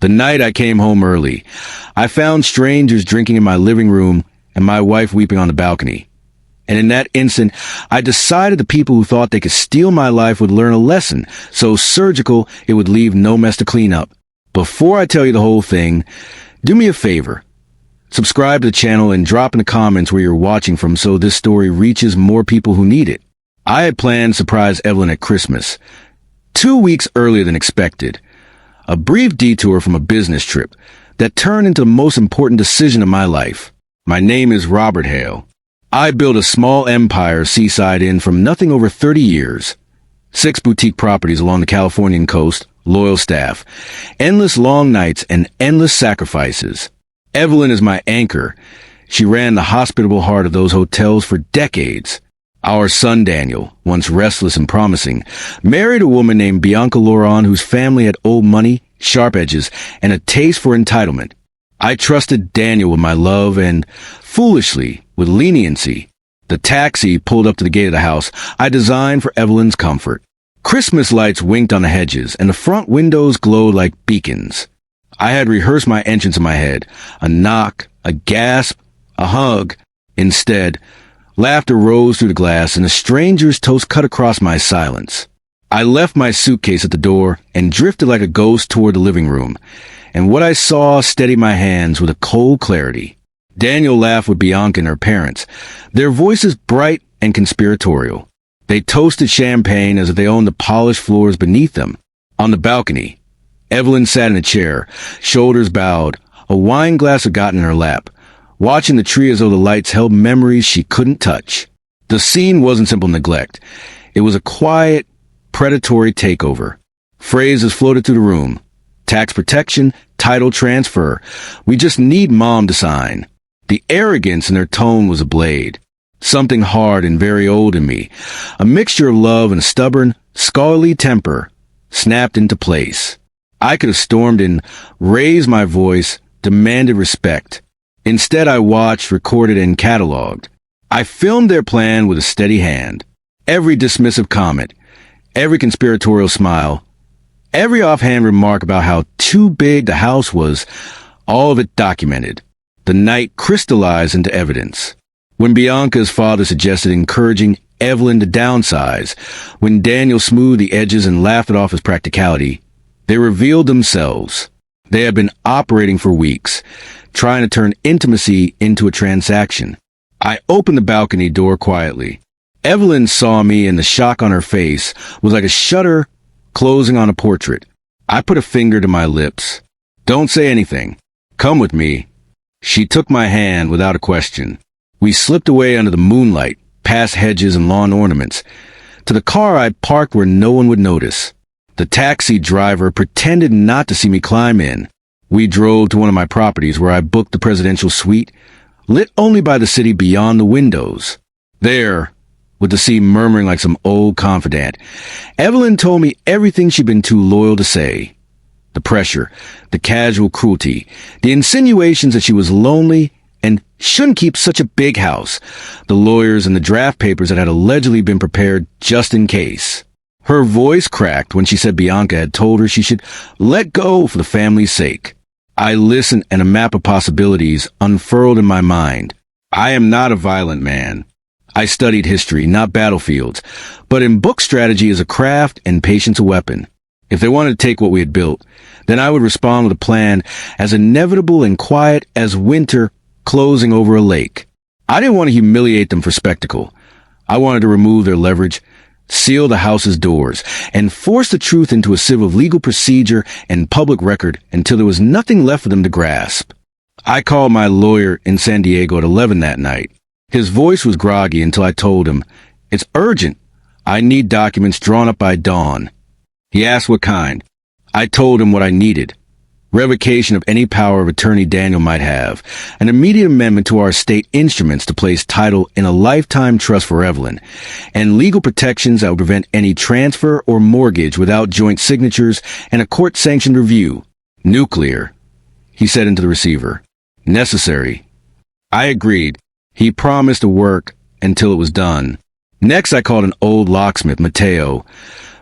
The night I came home early, I found strangers drinking in my living room and my wife weeping on the balcony. And in that instant, I decided the people who thought they could steal my life would learn a lesson so surgical it would leave no mess to clean up. Before I tell you the whole thing, do me a favor. Subscribe to the channel and drop in the comments where you're watching from so this story reaches more people who need it. I had planned to surprise Evelyn at Christmas, 2 weeks earlier than expected. A brief detour from a business trip that turned into the most important decision of my life. My name is Robert Hale. I built a small empire seaside in from nothing over 30 years. 6 boutique properties along the Californian coast, loyal staff, endless long nights, and endless sacrifices. Evelyn is my anchor. She ran the hospitable heart of those hotels for decades. Our son Daniel, once restless and promising, married a woman named Bianca Loran whose family had old money, sharp edges, and a taste for entitlement. I trusted Daniel with my love and, foolishly, with leniency. The taxi pulled up to the gate of the house I designed for Evelyn's comfort. Christmas lights winked on the hedges, and the front windows glowed like beacons. I had rehearsed my entrance in my head. A knock, a gasp, a hug. Instead, laughter rose through the glass, and a stranger's toast cut across my silence. I left my suitcase at the door and drifted like a ghost toward the living room, and what I saw steadied my hands with a cold clarity. Daniel laughed with Bianca and her parents, their voices bright and conspiratorial. They toasted champagne as if they owned the polished floors beneath them. On the balcony, Evelyn sat in a chair, shoulders bowed, a wine glass forgotten in her lap, watching the tree as though the lights held memories she couldn't touch. The scene wasn't simple neglect. It was a quiet, predatory takeover. Phrases floated through the room. Tax protection, title transfer. We just need Mom to sign. The arrogance in their tone was a blade. Something hard and very old in me, a mixture of love and stubborn, scholarly temper, snapped into place. I could have stormed in, raised my voice, demanded respect. Instead, I watched, recorded, and cataloged. I filmed their plan with a steady hand. Every dismissive comment, every conspiratorial smile, every offhand remark about how too big the house was, all of it documented. The night crystallized into evidence. When Bianca's father suggested encouraging Evelyn to downsize, when Daniel smoothed the edges and laughed it off as practicality, they revealed themselves. They had been operating for weeks, trying to turn intimacy into a transaction. I opened the balcony door quietly. Evelyn saw me, and the shock on her face was like a shutter closing on a portrait. I put a finger to my lips. "Don't say anything. Come with me." She took my hand without a question. We slipped away under the moonlight, past hedges and lawn ornaments, to the car I parked where no one would notice. The taxi driver pretended not to see me climb in. We drove to one of my properties where I booked the presidential suite, lit only by the city beyond the windows. There, with the sea murmuring like some old confidant, Evelyn told me everything she'd been too loyal to say. The pressure, the casual cruelty, the insinuations that she was lonely and shouldn't keep such a big house, the lawyers and the draft papers that had allegedly been prepared just in case. Her voice cracked when she said Bianca had told her she should let go for the family's sake. I listened, and a map of possibilities unfurled in my mind. I am not a violent man. I studied history, not battlefields, but in book strategy is a craft and patience a weapon. If they wanted to take what we had built, then I would respond with a plan as inevitable and quiet as winter closing over a lake. I didn't want to humiliate them for spectacle. I wanted to remove their leverage, seal the house's doors, and force the truth into a sieve of legal procedure and public record until there was nothing left for them to grasp. I called my lawyer in San Diego at 11 that night. His voice was groggy until I told him, "It's urgent. I need documents drawn up by dawn." He asked what kind. I told him what I needed. Revocation of any power of attorney Daniel might have, an immediate amendment to our state instruments to place title in a lifetime trust for Evelyn, and legal protections that would prevent any transfer or mortgage without joint signatures and a court-sanctioned review. Nuclear, he said into the receiver. Necessary. I agreed. He promised to work until it was done. Next, I called an old locksmith, Mateo,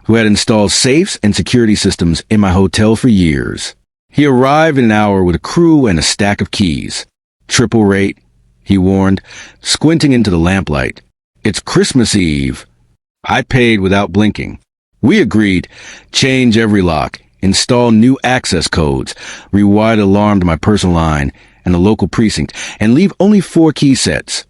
who had installed safes and security systems in my hotel for years. He arrived in an hour with a crew and a stack of keys. Triple rate, he warned, squinting into the lamplight. It's Christmas Eve. I paid without blinking. We agreed, change every lock, install new access codes, rewire the alarm to my personal line and the local precinct, and leave only 4 key sets.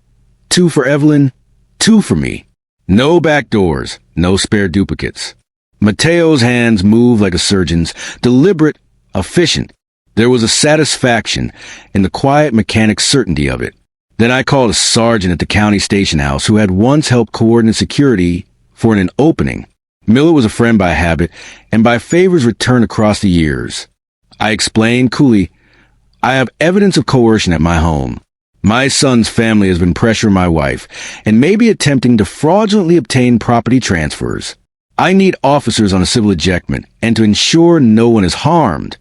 2 for Evelyn, 2 for me. No back doors, no spare duplicates. Mateo's hands moved like a surgeon's, deliberate, efficient. There was a satisfaction in the quiet mechanic certainty of it. Then I called a sergeant at the county station house who had once helped coordinate security for an opening. Miller was a friend by habit and by favors returned across the years. I explained coolly, I have evidence of coercion at my home. My son's family has been pressuring my wife and may be attempting to fraudulently obtain property transfers. I need officers on a civil ejectment and to ensure no one is harmed.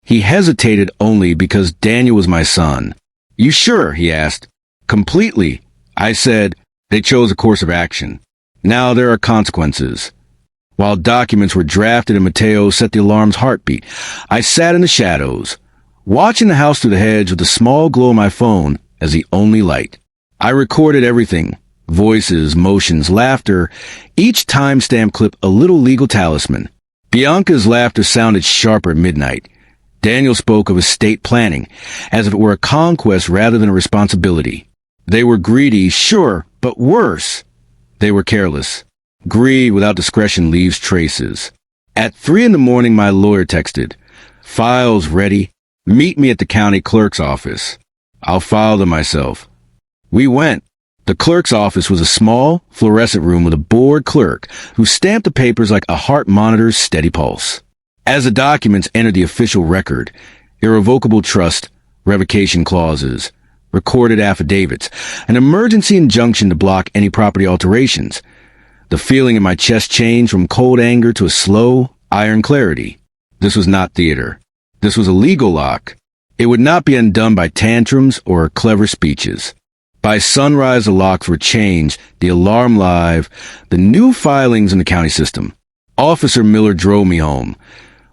He hesitated only because Daniel was my son. You sure? He asked. Completely. I said. They chose a course of action. Now there are consequences. While documents were drafted and Mateo set the alarm's heartbeat, I sat in the shadows, watching the house through the hedge with a small glow on my phone as the only light. I recorded everything. Voices, motions, laughter, each timestamp clip a little legal talisman. Bianca's laughter sounded sharper at midnight. Daniel spoke of estate planning, as if it were a conquest rather than a responsibility. They were greedy, sure, but worse. They were careless. Greed without discretion leaves traces. At 3 a.m, my lawyer texted, "Files ready. Meet me at the county clerk's office. I'll file them myself." We went. The clerk's office was a small, fluorescent room with a bored clerk who stamped the papers like a heart monitor's steady pulse. As the documents entered the official record, irrevocable trust, revocation clauses, recorded affidavits, an emergency injunction to block any property alterations, the feeling in my chest changed from cold anger to a slow, iron clarity. This was not theater. This was a legal lock. It would not be undone by tantrums or clever speeches. By sunrise, the locks were changed, the alarm live, the new filings in the county system. Officer Miller drove me home.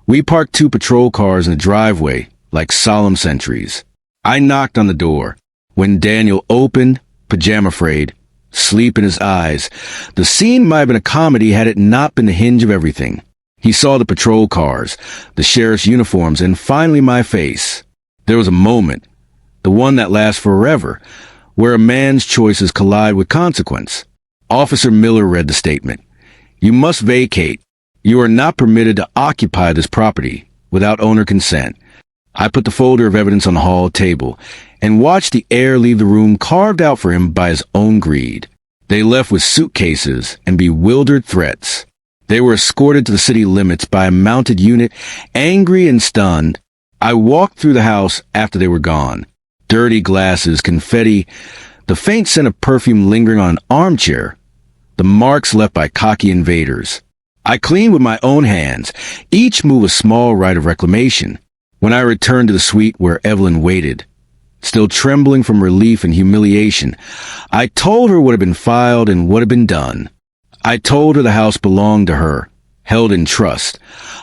We parked 2 patrol cars in the driveway, like solemn sentries. I knocked on the door. When Daniel opened, pajama-frayed, sleep in his eyes, the scene might have been a comedy had it not been the hinge of everything. He saw the patrol cars, the sheriff's uniforms, and finally my face. There was a moment, the one that lasts forever, where a man's choices collide with consequence. Officer Miller read the statement. You must vacate. You are not permitted to occupy this property without owner consent. I put the folder of evidence on the hall table and watched the air leave the room carved out for him by his own greed. They left with suitcases and bewildered threats. They were escorted to the city limits by a mounted unit, angry and stunned. I walked through the house after they were gone. Dirty glasses, confetti, the faint scent of perfume lingering on an armchair, the marks left by cocky invaders. I cleaned with my own hands, each move a small rite of reclamation. When I returned to the suite where Evelyn waited, still trembling from relief and humiliation, I told her what had been filed and what had been done. I told her the house belonged to her, held in trust,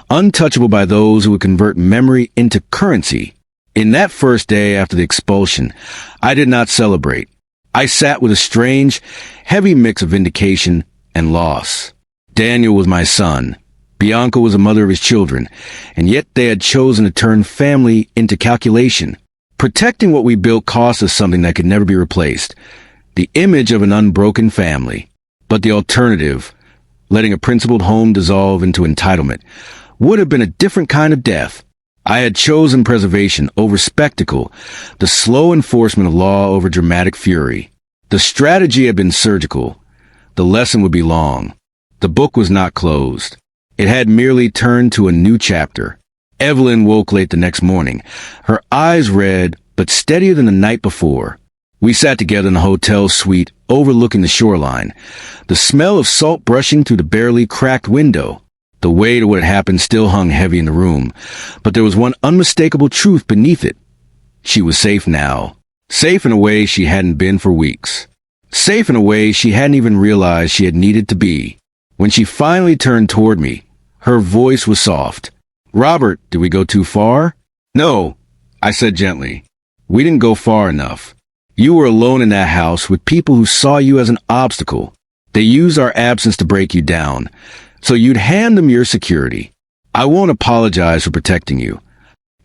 untouchable by those who would convert memory into currency. In that first day after the expulsion, I did not celebrate. I sat with a strange, heavy mix of vindication and loss. Daniel was my son. Bianca was the mother of his children, and yet they had chosen to turn family into calculation. Protecting what we built cost us something that could never be replaced. The image of an unbroken family. But the alternative, letting a principled home dissolve into entitlement, would have been a different kind of death. I had chosen preservation over spectacle, the slow enforcement of law over dramatic fury. The strategy had been surgical. The lesson would be long. The book was not closed. It had merely turned to a new chapter. Evelyn woke late the next morning, her eyes red but steadier than the night before. We sat together in a hotel suite overlooking the shoreline, the smell of salt brushing through the barely cracked window. The weight of what had happened still hung heavy in the room, but there was one unmistakable truth beneath it. She was safe now. Safe in a way she hadn't been for weeks. Safe in a way she hadn't even realized she had needed to be. When she finally turned toward me, her voice was soft. "Robert, did we go too far?" No, I said gently. We didn't go far enough. You were alone in that house with people who saw you as an obstacle. They used our absence to break you down, so you'd hand them your security. I won't apologize for protecting you.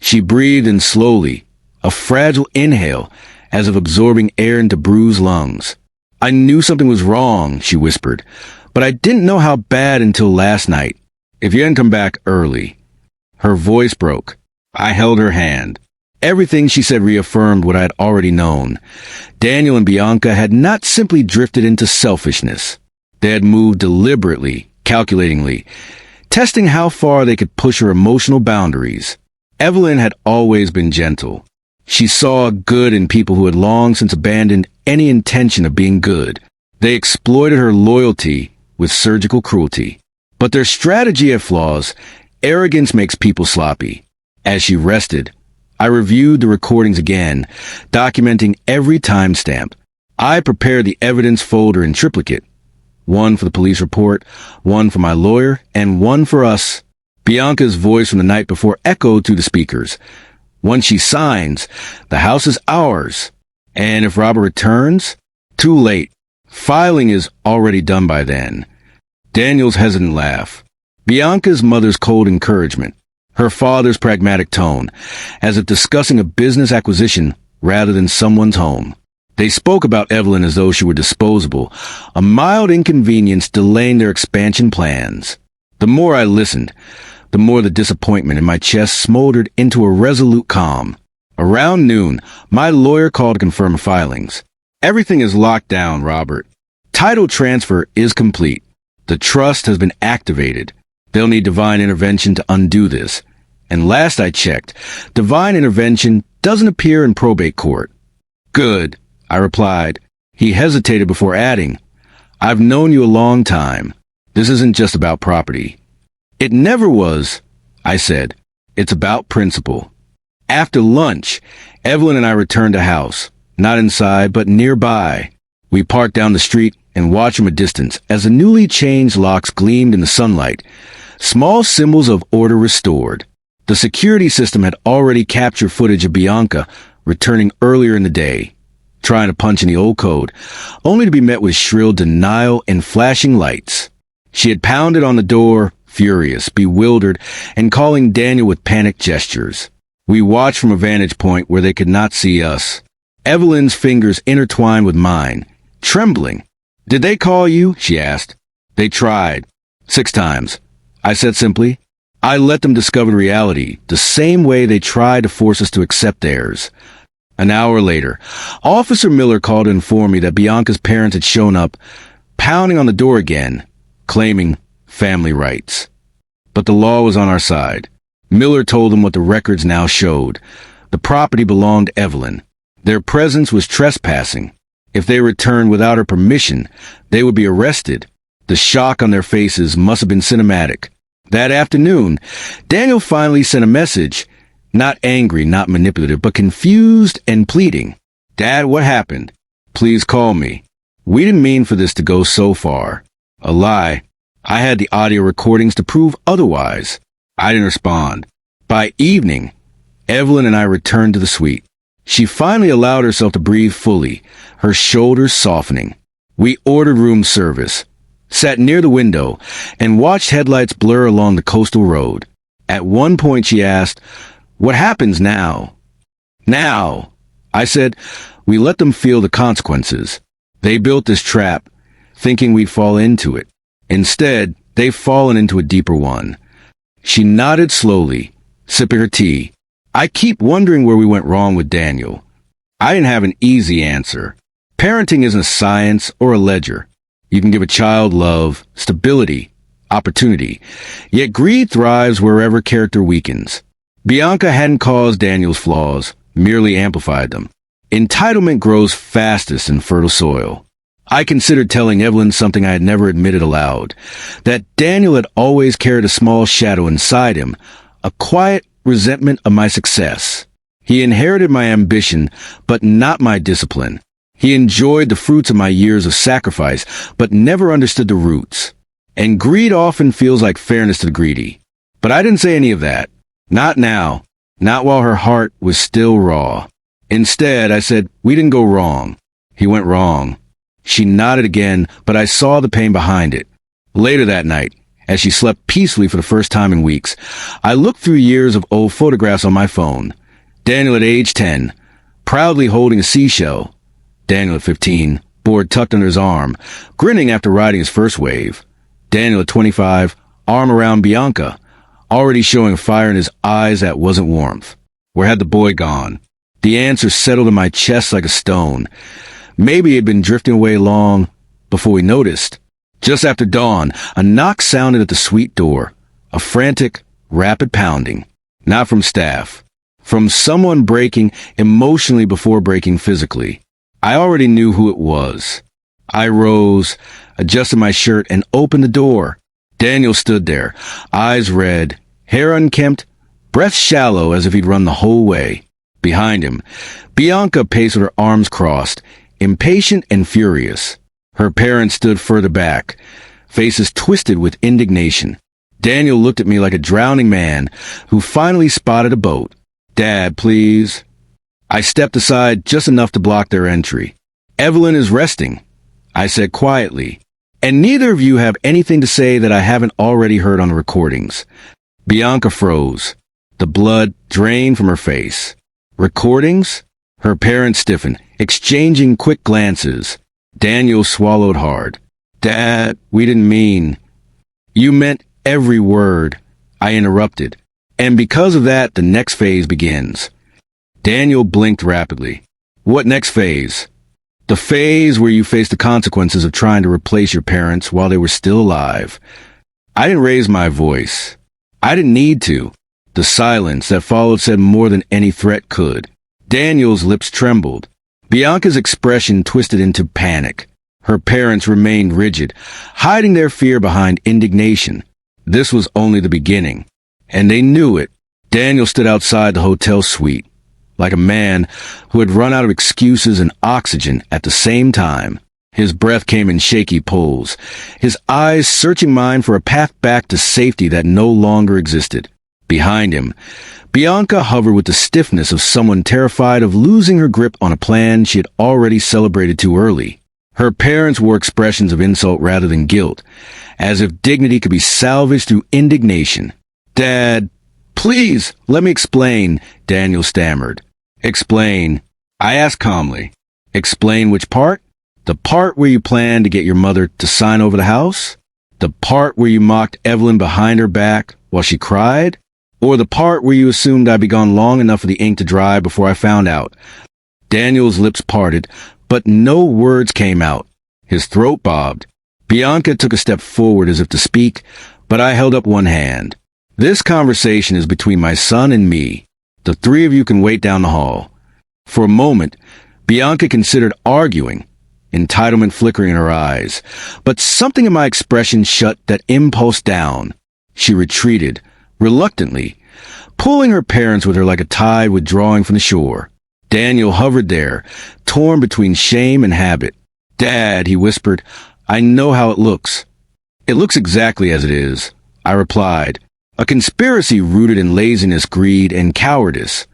She breathed in slowly, a fragile inhale, as if absorbing air into bruised lungs. I knew something was wrong, she whispered, but I didn't know how bad until last night. If you hadn't come back early. Her voice broke. I held her hand. Everything she said reaffirmed what I had already known. Daniel and Bianca had not simply drifted into selfishness. They had moved deliberately, calculatingly, testing how far they could push her emotional boundaries. Evelyn had always been gentle. She saw good in people who had long since abandoned any intention of being good. They exploited her loyalty with surgical cruelty. But their strategy had flaws. Arrogance makes people sloppy. As she rested, I reviewed the recordings again, documenting every timestamp. I prepared the evidence folder in triplicate. One for the police report, one for my lawyer, and one for us. Bianca's voice from the night before echoed through the speakers. Once she signs, the house is ours. And if Robert returns, too late. Filing is already done by then. Daniel's hesitant laugh. Bianca's mother's cold encouragement. Her father's pragmatic tone, as if discussing a business acquisition rather than someone's home. They spoke about Evelyn as though she were disposable, a mild inconvenience delaying their expansion plans. The more I listened, the more the disappointment in my chest smoldered into a resolute calm. Around noon, my lawyer called to confirm filings. Everything is locked down, Robert. Title transfer is complete. The trust has been activated. They'll need divine intervention to undo this. And last I checked, divine intervention doesn't appear in probate court. Good, I replied. He hesitated before adding, I've known you a long time. This isn't just about property. It never was, I said. It's about principle. After lunch, Evelyn and I returned to house, not inside, but nearby. We parked down the street and watched from a distance as the newly changed locks gleamed in the sunlight, small symbols of order restored. The security system had already captured footage of Bianca returning earlier in the day, trying to punch in the old code, only to be met with shrill denial and flashing lights. She had pounded on the door, furious, bewildered, and calling Daniel with panicked gestures. We watched from a vantage point where they could not see us. Evelyn's fingers intertwined with mine, trembling. Did they call you? She asked. They tried. 6 times. I said simply. I let them discover reality, the same way they tried to force us to accept theirs. An hour later, Officer Miller called to inform me that Bianca's parents had shown up, pounding on the door again, claiming family rights. But the law was on our side. Miller told them what the records now showed. The property belonged to Evelyn. Their presence was trespassing. If they returned without her permission, they would be arrested. The shock on their faces must have been cinematic. That afternoon, Daniel finally sent a message, not angry, not manipulative, but confused and pleading. Dad, what happened? Please call me. We didn't mean for this to go so far. A lie. I had the audio recordings to prove otherwise. I didn't respond. By evening, Evelyn and I returned to the suite. She finally allowed herself to breathe fully, her shoulders softening. We ordered room service, sat near the window, and watched headlights blur along the coastal road. At one point she asked, "What happens now?" Now, I said, we let them feel the consequences. They built this trap, thinking we'd fall into it. Instead, they've fallen into a deeper one. She nodded slowly, sipping her tea. I keep wondering where we went wrong with Daniel. I didn't have an easy answer. Parenting isn't a science or a ledger. You can give a child love, stability, opportunity, yet greed thrives wherever character weakens. Bianca hadn't caused Daniel's flaws, merely amplified them. Entitlement grows fastest in fertile soil. I considered telling Evelyn something I had never admitted aloud, that Daniel had always carried a small shadow inside him, a quiet resentment of my success. He inherited my ambition, but not my discipline. He enjoyed the fruits of my years of sacrifice, but never understood the roots. And greed often feels like fairness to the greedy. But I didn't say any of that. Not now. Not while her heart was still raw. Instead, I said, "We didn't go wrong. He went wrong." She nodded again, but I saw the pain behind it. Later that night, as she slept peacefully for the first time in weeks, I looked through years of old photographs on my phone. Daniel at age 10, proudly holding a seashell. Daniel at 15, board tucked under his arm, grinning after riding his first wave. Daniel at 25, arm around Bianca, already showing a fire in his eyes that wasn't warmth. Where had the boy gone? The answer settled in my chest like a stone. Maybe he had been drifting away long before we noticed. Just after dawn, a knock sounded at the suite door. A frantic, rapid pounding. Not from staff. From someone breaking emotionally before breaking physically. I already knew who it was. I rose, adjusted my shirt, and opened the door. Daniel stood there, eyes red, hair unkempt, breath shallow as if he'd run the whole way. Behind him, Bianca paced with her arms crossed, impatient and furious. Her parents stood further back, faces twisted with indignation. Daniel looked at me like a drowning man who finally spotted a boat. "Dad, please." I stepped aside just enough to block their entry. "Evelyn is resting," I said quietly. "And neither of you have anything to say that I haven't already heard on the recordings." Bianca froze. The blood drained from her face. "Recordings?" Her parents stiffened, exchanging quick glances. Daniel swallowed hard. "Dad, we didn't mean." "You meant every word," I interrupted. "And because of that, the next phase begins." Daniel blinked rapidly. "What next phase?" "The phase where you face the consequences of trying to replace your parents while they were still alive." I didn't raise my voice. I didn't need to. The silence that followed said more than any threat could. Daniel's lips trembled. Bianca's expression twisted into panic. Her parents remained rigid, hiding their fear behind indignation. This was only the beginning. And they knew it. Daniel stood outside the hotel suite, like a man who had run out of excuses and oxygen at the same time. His breath came in shaky pulls, his eyes searching mine for a path back to safety that no longer existed. Behind him, Bianca hovered with the stiffness of someone terrified of losing her grip on a plan she had already celebrated too early. Her parents wore expressions of insult rather than guilt, as if dignity could be salvaged through indignation. "Dad, please, let me explain," Daniel stammered. "Explain," I asked calmly. "Explain which part? The part where you planned to get your mother to sign over the house? The part where you mocked Evelyn behind her back while she cried? Or the part where you assumed I'd be gone long enough for the ink to dry before I found out?" Daniel's lips parted, but no words came out. His throat bobbed. Bianca took a step forward as if to speak, but I held up one hand. "This conversation is between my son and me. The three of you can wait down the hall." For a moment, Bianca considered arguing, entitlement flickering in her eyes, but something in my expression shut that impulse down. She retreated, reluctantly, pulling her parents with her like a tide withdrawing from the shore. Daniel hovered there, torn between shame and habit. "Dad," he whispered, "I know how it looks." "It looks exactly as it is," I replied. "A conspiracy rooted in laziness, greed, and cowardice."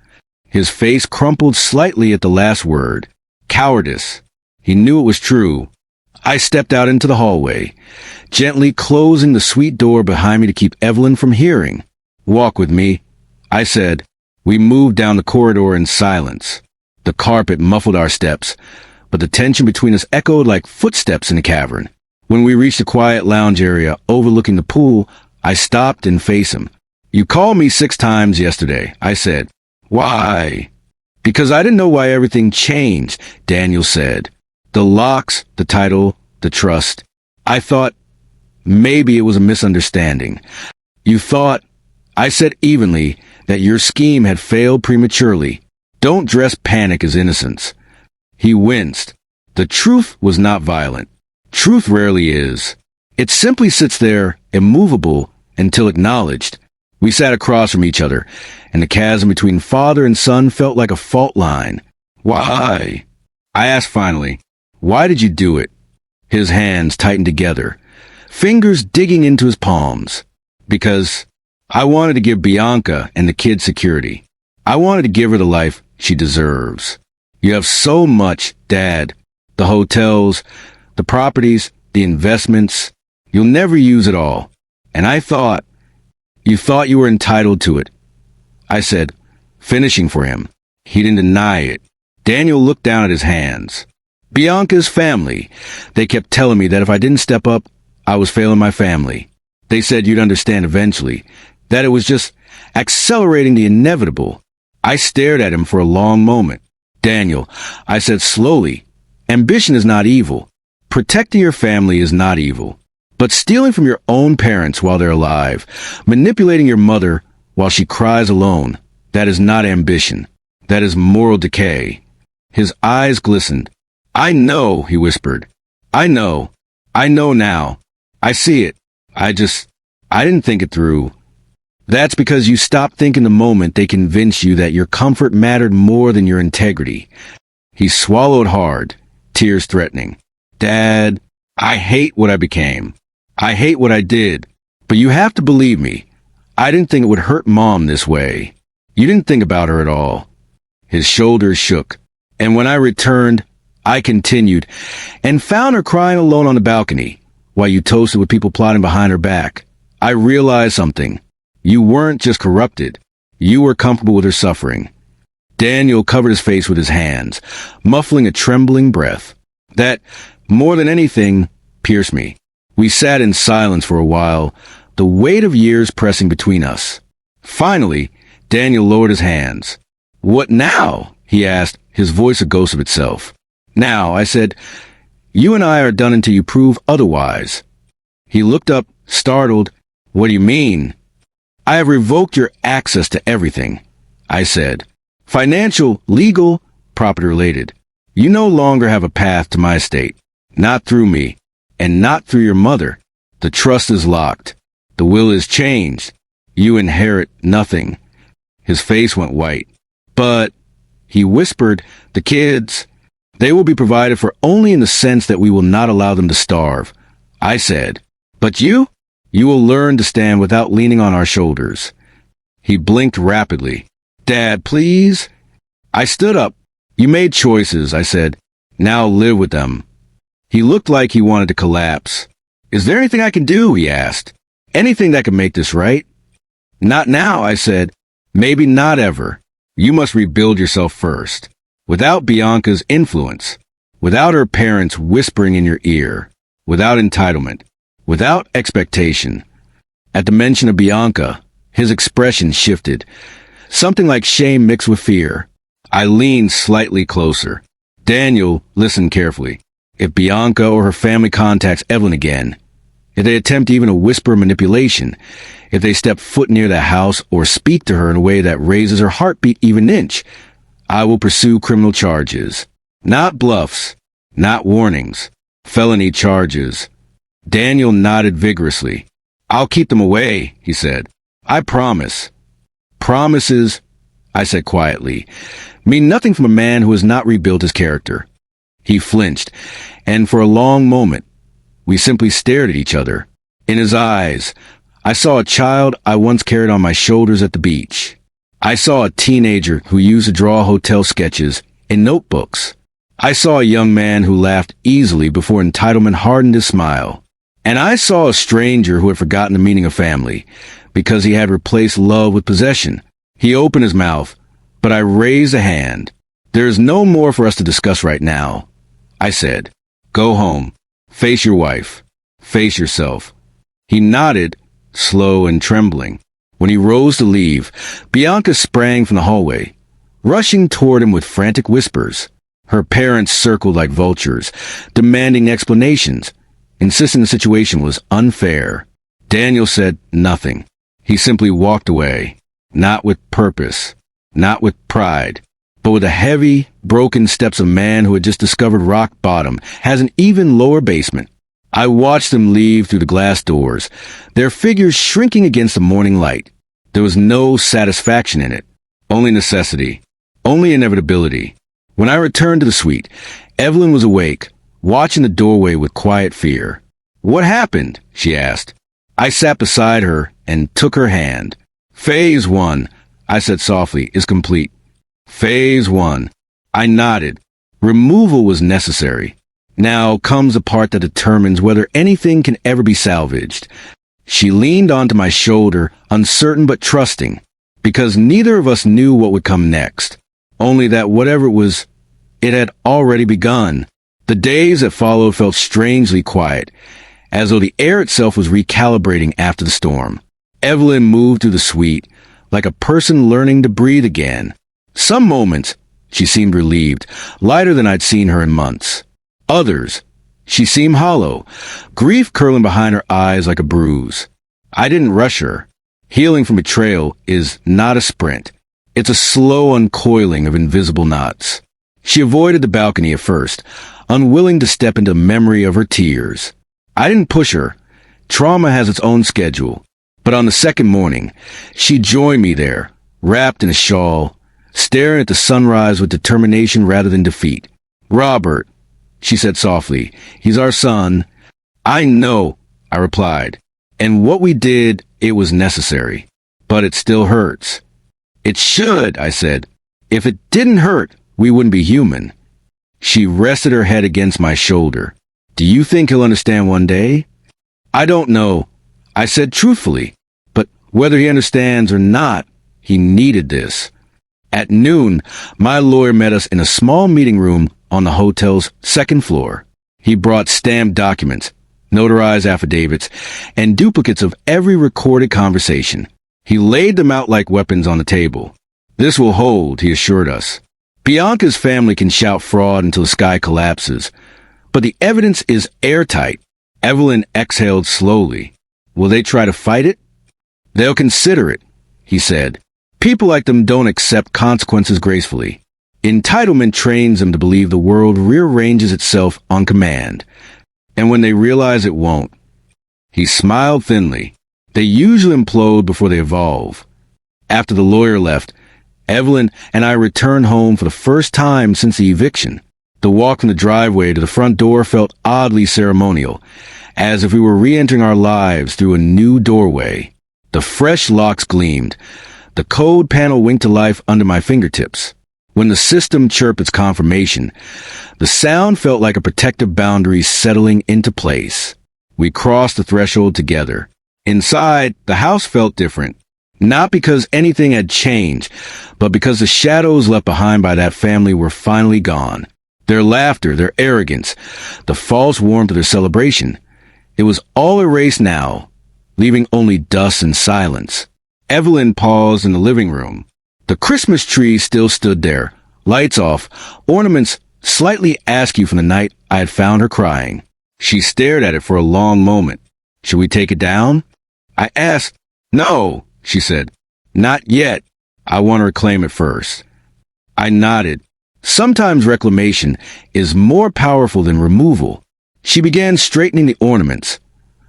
His face crumpled slightly at the last word. Cowardice. He knew it was true. I stepped out into the hallway, gently closing the suite door behind me to keep Evelyn from hearing. "Walk with me," I said. We moved down the corridor in silence. The carpet muffled our steps, but the tension between us echoed like footsteps in a cavern. When we reached a quiet lounge area overlooking the pool, I stopped and faced him. "You called me 6 times yesterday," I said. "Why?" "Because I didn't know why everything changed," Daniel said. "The locks, the title, the trust. I thought maybe it was a misunderstanding. You thought," I said evenly, "that your scheme had failed prematurely. Don't dress panic as innocence." He winced. The truth was not violent. Truth rarely is. It simply sits there, immovable, until acknowledged. We sat across from each other, and the chasm between father and son felt like a fault line. "Why?" I asked finally. "Why did you do it?" His hands tightened together, fingers digging into his palms. "Because I wanted to give Bianca and the kids security." I wanted to give her the life she deserves. You have so much, Dad. The hotels, the properties, the investments. You'll never use it all. And you thought you were entitled to it. I said, finishing for him. He didn't deny it. Daniel looked down at his hands. Bianca's family. They kept telling me that if I didn't step up, I was failing my family. They said you'd understand eventually, that it was just accelerating the inevitable. I stared at him for a long moment. Daniel, I said slowly, ambition is not evil. Protecting your family is not evil. But stealing from your own parents while they're alive, manipulating your mother while she cries alone, that is not ambition. That is moral decay. His eyes glistened. I know, he whispered. I know. I know now. I see it. I didn't think it through. That's because you stopped thinking the moment they convinced you that your comfort mattered more than your integrity. He swallowed hard, tears threatening. Dad, I hate what I became. I hate what I did. But you have to believe me. I didn't think it would hurt Mom this way. You didn't think about her at all. His shoulders shook. And when I returned, I continued, and found her crying alone on the balcony, while you toasted with people plotting behind her back. I realized something. You weren't just corrupted. You were comfortable with her suffering. Daniel covered his face with his hands, muffling a trembling breath. That, more than anything, pierced me. We sat in silence for a while, the weight of years pressing between us. Finally, Daniel lowered his hands. What now? He asked, his voice a ghost of itself. Now, I said, you and I are done until you prove otherwise. He looked up, startled. What do you mean? I have revoked your access to everything, I said. Financial, legal, property-related. You no longer have a path to my estate. Not through me, and not through your mother. The trust is locked. The will is changed. You inherit nothing. His face went white. But, he whispered, the kids, they will be provided for only in the sense that we will not allow them to starve. I said, but you? You will learn to stand without leaning on our shoulders. He blinked rapidly. Dad, please? I stood up. You made choices, I said. Now live with them. He looked like he wanted to collapse. Is there anything I can do? He asked. Anything that can make this right? Not now, I said. Maybe not ever. You must rebuild yourself first. Without Bianca's influence. Without her parents whispering in your ear. Without entitlement. Without expectation. At the mention of Bianca, his expression shifted. Something like shame mixed with fear. I leaned slightly closer. Daniel listened carefully. If Bianca or her family contacts Evelyn again, if they attempt even a whisper of manipulation, if they step foot near the house or speak to her in a way that raises her heartbeat even an inch, I will pursue criminal charges. Not bluffs, not warnings, felony charges. Daniel nodded vigorously. I'll keep them away, he said. I promise. Promises, I said quietly, mean nothing from a man who has not rebuilt his character. He flinched, and for a long moment, we simply stared at each other. In his eyes, I saw a child I once carried on my shoulders at the beach. I saw a teenager who used to draw hotel sketches in notebooks. I saw a young man who laughed easily before entitlement hardened his smile. And I saw a stranger who had forgotten the meaning of family, because he had replaced love with possession. He opened his mouth, but I raised a hand. There is no more for us to discuss right now. I said, go home. Face your wife. Face yourself. He nodded, slow and trembling. When he rose to leave, Bianca sprang from the hallway, rushing toward him with frantic whispers. Her parents circled like vultures, demanding explanations, insisting the situation was unfair. Daniel said nothing. He simply walked away, not with purpose, not with pride, but with the heavy, broken steps of a man who had just discovered rock bottom, has an even lower basement. I watched them leave through the glass doors, their figures shrinking against the morning light. There was no satisfaction in it, only necessity, only inevitability. When I returned to the suite, Evelyn was awake, watching the doorway with quiet fear. What happened? She asked. I sat beside her and took her hand. Phase 1. I said softly, is complete. Phase 1. I nodded. Removal was necessary. Now comes the part that determines whether anything can ever be salvaged. She leaned onto my shoulder, uncertain but trusting, because neither of us knew what would come next. Only that whatever it was, it had already begun. The days that followed felt strangely quiet, as though the air itself was recalibrating after the storm. Evelyn moved through the suite, like a person learning to breathe again. Some moments, she seemed relieved, lighter than I'd seen her in months. Others, she seemed hollow, grief curling behind her eyes like a bruise. I didn't rush her. Healing from betrayal is not a sprint. It's a slow uncoiling of invisible knots. She avoided the balcony at first, unwilling to step into the memory of her tears. I didn't push her. Trauma has its own schedule. But on the second morning, she joined me there, wrapped in a shawl, staring at the sunrise with determination rather than defeat. "Robert," she said softly, "he's our son." "I know," I replied. "And what we did, it was necessary. But it still hurts." "It should," I said. "If it didn't hurt, we wouldn't be human." She rested her head against my shoulder. "Do you think he'll understand one day?" "I don't know," I said truthfully. "But whether he understands or not, he needed this." At noon, my lawyer met us in a small meeting room on the hotel's second floor. He brought stamped documents, notarized affidavits, and duplicates of every recorded conversation. He laid them out like weapons on the table. "This will hold," he assured us. "Bianca's family can shout fraud until the sky collapses, but the evidence is airtight." Evelyn exhaled slowly. "Will they try to fight it?" "They'll consider it," he said. "People like them don't accept consequences gracefully. Entitlement trains them to believe the world rearranges itself on command. And when they realize it won't." He smiled thinly. "They usually implode before they evolve." After the lawyer left, Evelyn and I returned home for the first time since the eviction. The walk from the driveway to the front door felt oddly ceremonial, as if we were re-entering our lives through a new doorway. The fresh locks gleamed. The code panel winked to life under my fingertips. When the system chirped its confirmation, the sound felt like a protective boundary settling into place. We crossed the threshold together. Inside, the house felt different. Not because anything had changed, but because the shadows left behind by that family were finally gone. Their laughter, their arrogance, the false warmth of their celebration. It was all erased now, leaving only dust and silence. Evelyn paused in the living room. The Christmas tree still stood there, lights off, ornaments slightly askew from the night I had found her crying. She stared at it for a long moment. "Should we take it down?" I asked. "No," she said. "Not yet. I want to reclaim it first." I nodded. Sometimes reclamation is more powerful than removal. She began straightening the ornaments,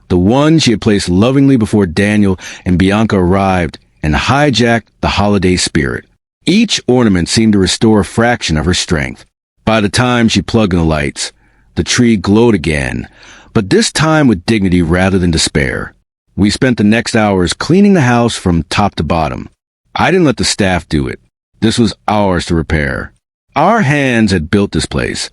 the one she had placed lovingly before Daniel and Bianca arrived and hijacked the holiday spirit. Each ornament seemed to restore a fraction of her strength. By the time she plugged in the lights, the tree glowed again, but this time with dignity rather than despair. We spent the next hours cleaning the house from top to bottom. I didn't let the staff do it. This was ours to repair. Our hands had built this place.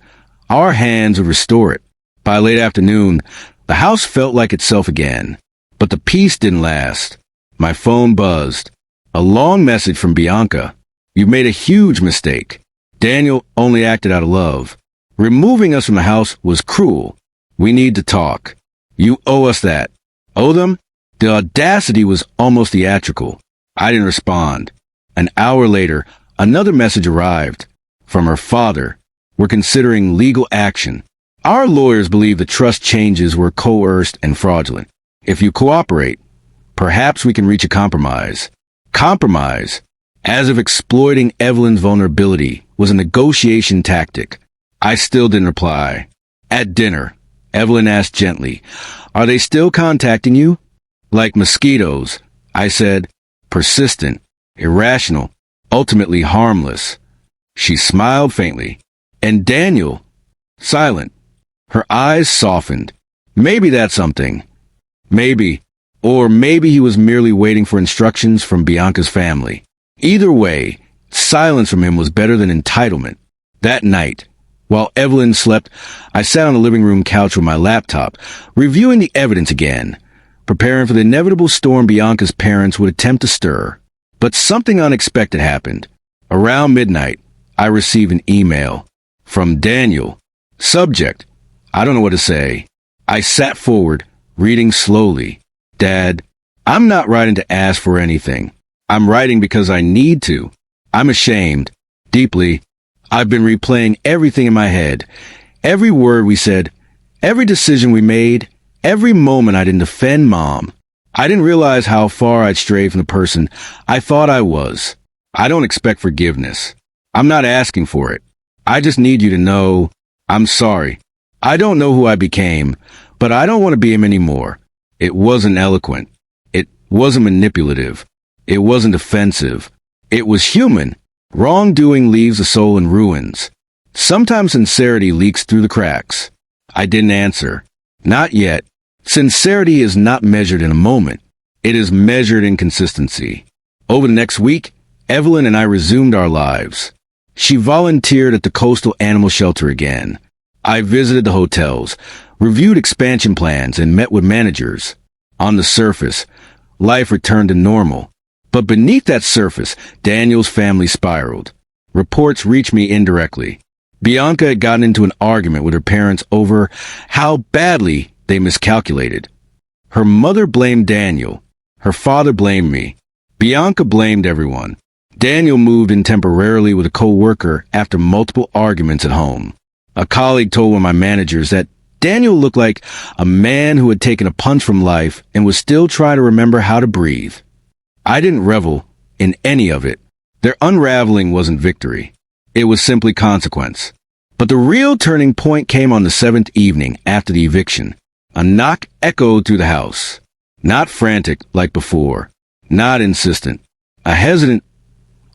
Our hands would restore it. By late afternoon, the house felt like itself again. But the peace didn't last. My phone buzzed. A long message from Bianca. "You've made a huge mistake. Daniel only acted out of love. Removing us from the house was cruel. We need to talk. You owe us that." Owe them? The audacity was almost theatrical. I didn't respond. An hour later, another message arrived. From her father. "We're considering legal action. Our lawyers believe the trust changes were coerced and fraudulent. If you cooperate, perhaps we can reach a compromise." Compromise? As if exploiting Evelyn's vulnerability was a negotiation tactic. I still didn't reply. At dinner, Evelyn asked gently, "Are they still contacting you?" "Like mosquitoes," I said, persistent, irrational, ultimately harmless. She smiled faintly. "And Daniel?" Silent. Her eyes softened. "Maybe that's something. Maybe. Or maybe he was merely waiting for instructions from Bianca's family. Either way, silence from him was better than entitlement. That night, while Evelyn slept, I sat on the living room couch with my laptop, reviewing the evidence again, preparing for the inevitable storm Bianca's parents would attempt to stir. But something unexpected happened. Around midnight, I received an email from Daniel. Subject: I don't know what to say. I sat forward, reading slowly. Dad, I'm not writing to ask for anything. I'm writing because I need to. I'm ashamed. Deeply. I've been replaying everything in my head. Every word we said, every decision we made, every moment I didn't defend Mom. I didn't realize how far I'd strayed from the person I thought I was. I don't expect forgiveness. I'm not asking for it. I just need you to know I'm sorry. I don't know who I became, but I don't want to be him anymore. It wasn't eloquent. It wasn't manipulative. It wasn't offensive. It was human. Wrongdoing leaves the soul in ruins. Sometimes sincerity leaks through the cracks. I didn't answer. Not yet. Sincerity is not measured in a moment. It is measured in consistency. Over the next week, Evelyn and I resumed our lives. She volunteered at the coastal animal shelter again. I visited the hotels, reviewed expansion plans, and met with managers. On the surface, life returned to normal. But beneath that surface, Daniel's family spiraled. Reports reached me indirectly. Bianca had gotten into an argument with her parents over how badly they miscalculated. Her mother blamed Daniel. Her father blamed me. Bianca blamed everyone. Daniel moved in temporarily with a co-worker after multiple arguments at home. A colleague told one of my managers that Daniel looked like a man who had taken a punch from life and was still trying to remember how to breathe. I didn't revel in any of it. Their unraveling wasn't victory. It was simply consequence. But the real turning point came on the 7th evening after the eviction. A knock echoed through the house. Not frantic like before. Not insistent. A hesitant,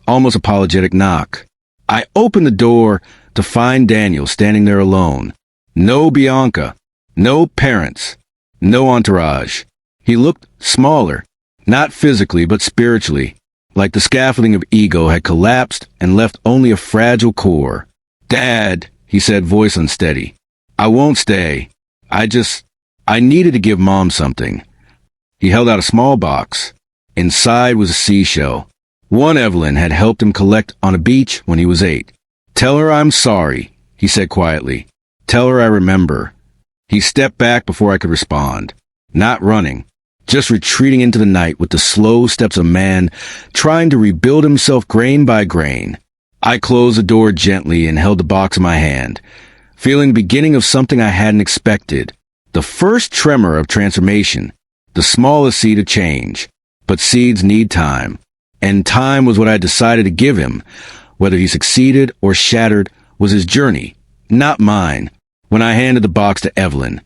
almost apologetic knock. I opened the door to find Daniel standing there alone. No Bianca. No parents. No entourage. He looked smaller. Not physically, but spiritually, like the scaffolding of ego had collapsed and left only a fragile core. Dad, he said, voice unsteady. I won't stay. I needed to give Mom something. He held out a small box. Inside was a seashell. One Evelyn had helped him collect on a beach when he was 8. Tell her I'm sorry, he said quietly. Tell her I remember. He stepped back before I could respond. Not running. Just retreating into the night with the slow steps of a man trying to rebuild himself grain by grain. I closed the door gently and held the box in my hand, feeling the beginning of something I hadn't expected. The first tremor of transformation, the smallest seed of change. But seeds need time. And time was what I decided to give him. Whether he succeeded or shattered was his journey, not mine. When I handed the box to Evelyn,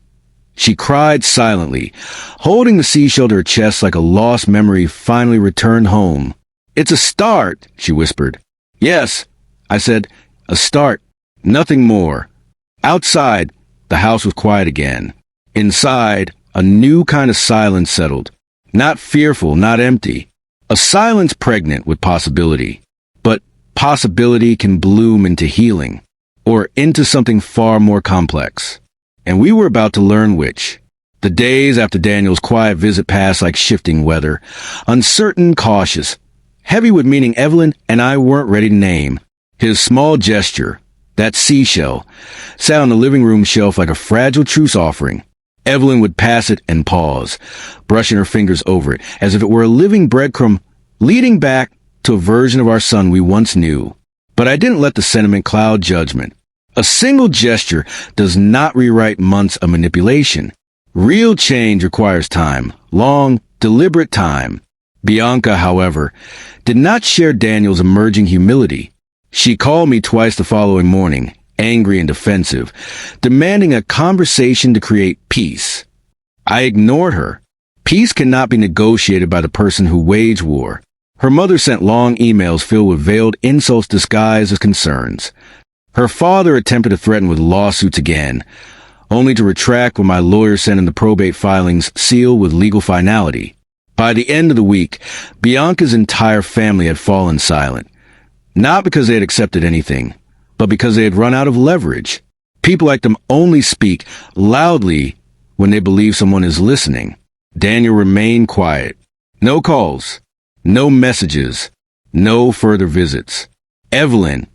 she cried silently, holding the seashell to her chest like a lost memory finally returned home. It's a start, she whispered. Yes, I said, a start, nothing more. Outside, the house was quiet again. Inside, a new kind of silence settled. Not fearful, not empty. A silence pregnant with possibility. But possibility can bloom into healing, or into something far more complex. And we were about to learn which. The days after Daniel's quiet visit passed like shifting weather, uncertain, cautious, heavy with meaning Evelyn and I weren't ready to name. His small gesture, that seashell, sat on the living room shelf like a fragile truce offering. Evelyn would pass it and pause, brushing her fingers over it, as if it were a living breadcrumb leading back to a version of our son we once knew. But I didn't let the sentiment cloud judgment. A single gesture does not rewrite months of manipulation. Real change requires time, long, deliberate time. Bianca, however, did not share Daniel's emerging humility. She called me twice the following morning, angry and defensive, demanding a conversation to create peace. I ignored her. Peace cannot be negotiated by the person who waged war. Her mother sent long emails filled with veiled insults disguised as concerns. Her father attempted to threaten with lawsuits again, only to retract when my lawyer sent in the probate filings sealed with legal finality. By the end of the week, Bianca's entire family had fallen silent. Not because they had accepted anything, but because they had run out of leverage. People like them only speak loudly when they believe someone is listening. Daniel remained quiet. No calls, no messages, no further visits. Evelyn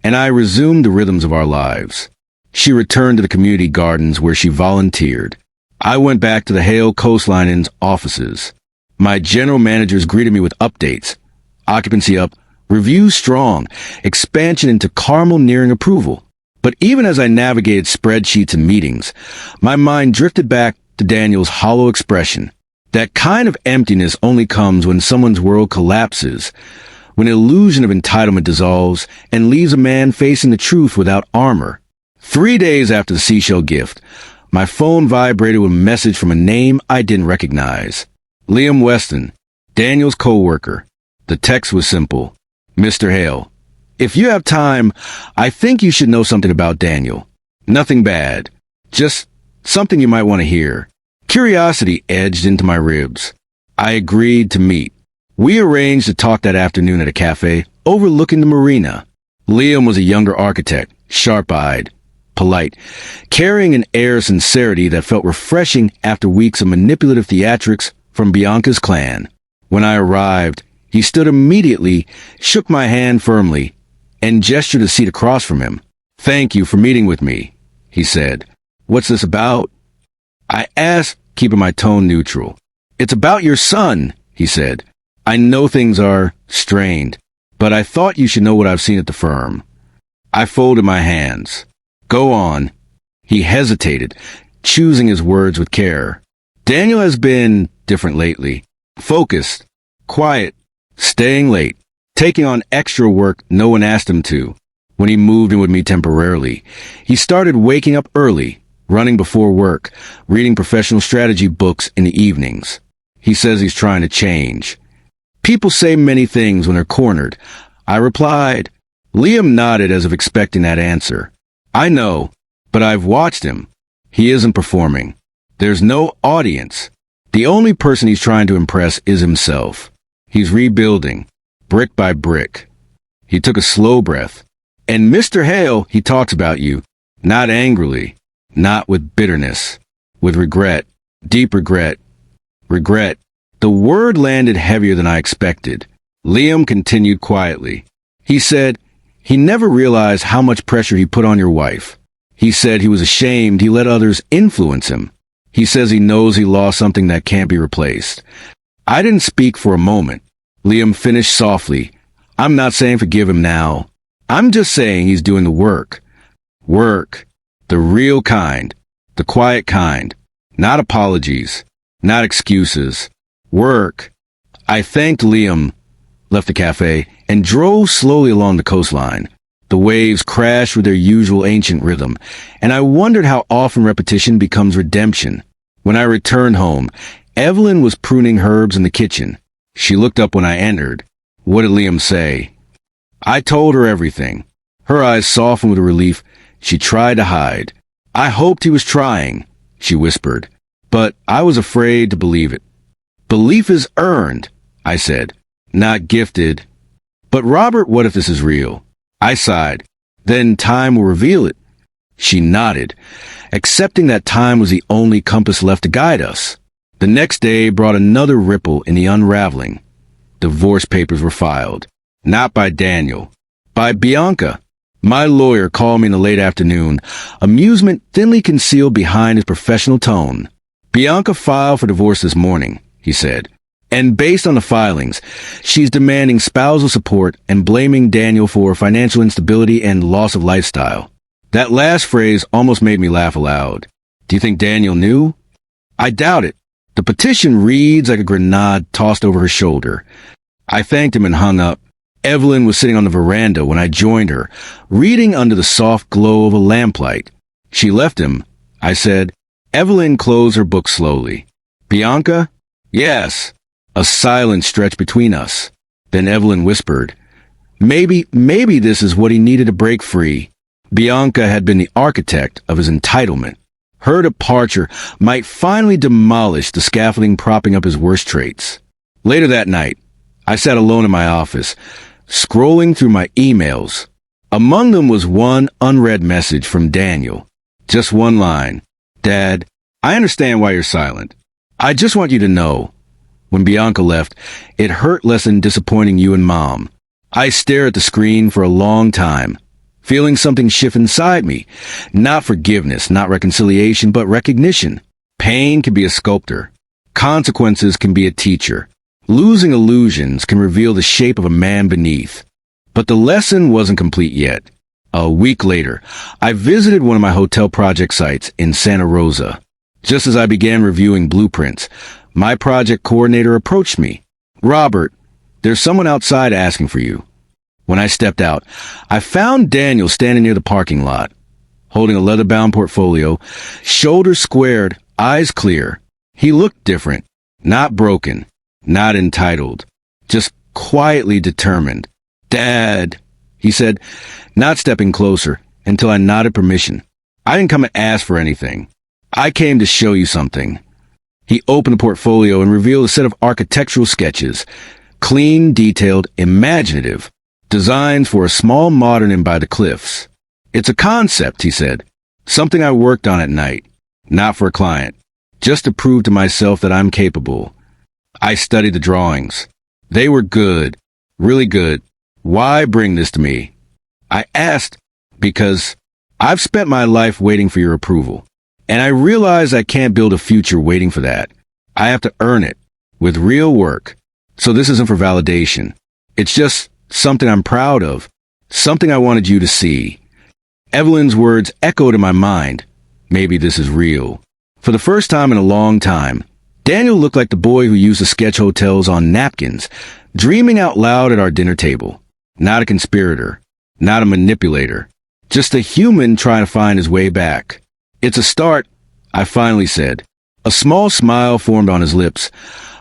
and I resumed the rhythms of our lives. She returned to the community gardens where she volunteered. I went back to the Hale Coastline Inn's offices. My general managers greeted me with updates. Occupancy up, reviews strong, expansion into Carmel nearing approval. But even as I navigated spreadsheets and meetings, my mind drifted back to Daniel's hollow expression. That kind of emptiness only comes when someone's world collapses, when the illusion of entitlement dissolves and leaves a man facing the truth without armor. 3 days after the seashell gift, my phone vibrated with a message from a name I didn't recognize. Liam Weston, Daniel's co-worker. The text was simple. Mr. Hale, if you have time, I think you should know something about Daniel. Nothing bad. Just something you might want to hear. Curiosity edged into my ribs. I agreed to meet. We arranged to talk that afternoon at a cafe overlooking the marina. Liam was a younger architect, sharp-eyed, polite, carrying an air of sincerity that felt refreshing after weeks of manipulative theatrics from Bianca's clan. When I arrived, he stood immediately, shook my hand firmly, and gestured a seat across from him. "Thank you for meeting with me," he said. "What's this about?" I asked, keeping my tone neutral. "It's about your son," he said. "I know things are strained, but I thought you should know what I've seen at the firm." I folded my hands. "Go on." He hesitated, choosing his words with care. "Daniel has been different lately. Focused, quiet, staying late, taking on extra work no one asked him to. When he moved in with me temporarily, he started waking up early, running before work, reading professional strategy books in the evenings. He says he's trying to change. People say many things when they're cornered. I replied. Liam nodded as if expecting that answer. I know, but I've watched him. He isn't performing. There's no audience. The only person he's trying to impress is himself. He's rebuilding, brick by brick. He took a slow breath. And Mr. Hale, he talks about you, not angrily, not with bitterness, with regret, deep regret. Regret. The word landed heavier than I expected. Liam continued quietly. He said, he never realized how much pressure he put on your wife. He said he was ashamed he let others influence him. He says he knows he lost something that can't be replaced. I didn't speak for a moment. Liam finished softly. I'm not saying forgive him now. I'm just saying he's doing the work. Work. The real kind. The quiet kind. Not apologies. Not excuses. Work. I thanked Liam, left the cafe, and drove slowly along the coastline. The waves crashed with their usual ancient rhythm, and I wondered how often repetition becomes redemption. When I returned home, Evelyn was pruning herbs in the kitchen. She looked up when I entered. What did Liam say? I told her everything. Her eyes softened with relief. She tried to hide. I hoped he was trying, she whispered, but I was afraid to believe it. Belief is earned, I said, not gifted. But Robert, what if this is real? I sighed. Then time will reveal it. She nodded, accepting that time was the only compass left to guide us. The next day brought another ripple in the unraveling. Divorce papers were filed. Not by Daniel. By Bianca. My lawyer called me in the late afternoon, amusement thinly concealed behind his professional tone. Bianca filed for divorce this morning, he said. And based on the filings, she's demanding spousal support and blaming Daniel for financial instability and loss of lifestyle. That last phrase almost made me laugh aloud. Do you think Daniel knew? I doubt it. The petition reads like a grenade tossed over her shoulder. I thanked him and hung up. Evelyn was sitting on the veranda when I joined her, reading under the soft glow of a lamplight. She left him. I said. Evelyn closed her book slowly. Bianca? Yes. A silence stretched between us. Then Evelyn whispered, Maybe this is what he needed to break free. Bianca had been the architect of his entitlement. Her departure might finally demolish the scaffolding propping up his worst traits. Later that night, I sat alone in my office, scrolling through my emails. Among them was one unread message from Daniel. Just one line. Dad, I understand why you're silent. I just want you to know. When Bianca left, it hurt less than disappointing you and Mom. I stared at the screen for a long time, feeling something shift inside me. Not forgiveness, not reconciliation, but recognition. Pain can be a sculptor. Consequences can be a teacher. Losing illusions can reveal the shape of a man beneath. But the lesson wasn't complete yet. A week later, I visited one of my hotel project sites in Santa Rosa. Just as I began reviewing blueprints, my project coordinator approached me. Robert, there's someone outside asking for you. When I stepped out, I found Daniel standing near the parking lot, holding a leather-bound portfolio, shoulders squared, eyes clear. He looked different, not broken, not entitled, just quietly determined. Dad, he said, not stepping closer until I nodded permission. I didn't come and ask for anything. I came to show you something. He opened the portfolio and revealed a set of architectural sketches, clean, detailed, imaginative, designs for a small modern inn by the cliffs. It's a concept, he said, something I worked on at night, not for a client, just to prove to myself that I'm capable. I studied the drawings. They were good, really good. Why bring this to me? I asked because I've spent my life waiting for your approval, and I realize I can't build a future waiting for that. I have to earn it with real work. So this isn't for validation. It's just something I'm proud of, something I wanted you to see. Evelyn's words echoed in my mind. Maybe this is real. For the first time in a long time, Daniel looked like the boy who used to sketch hotels on napkins, dreaming out loud at our dinner table. Not a conspirator, not a manipulator, just a human trying to find his way back. It's a start, I finally said. A small smile formed on his lips.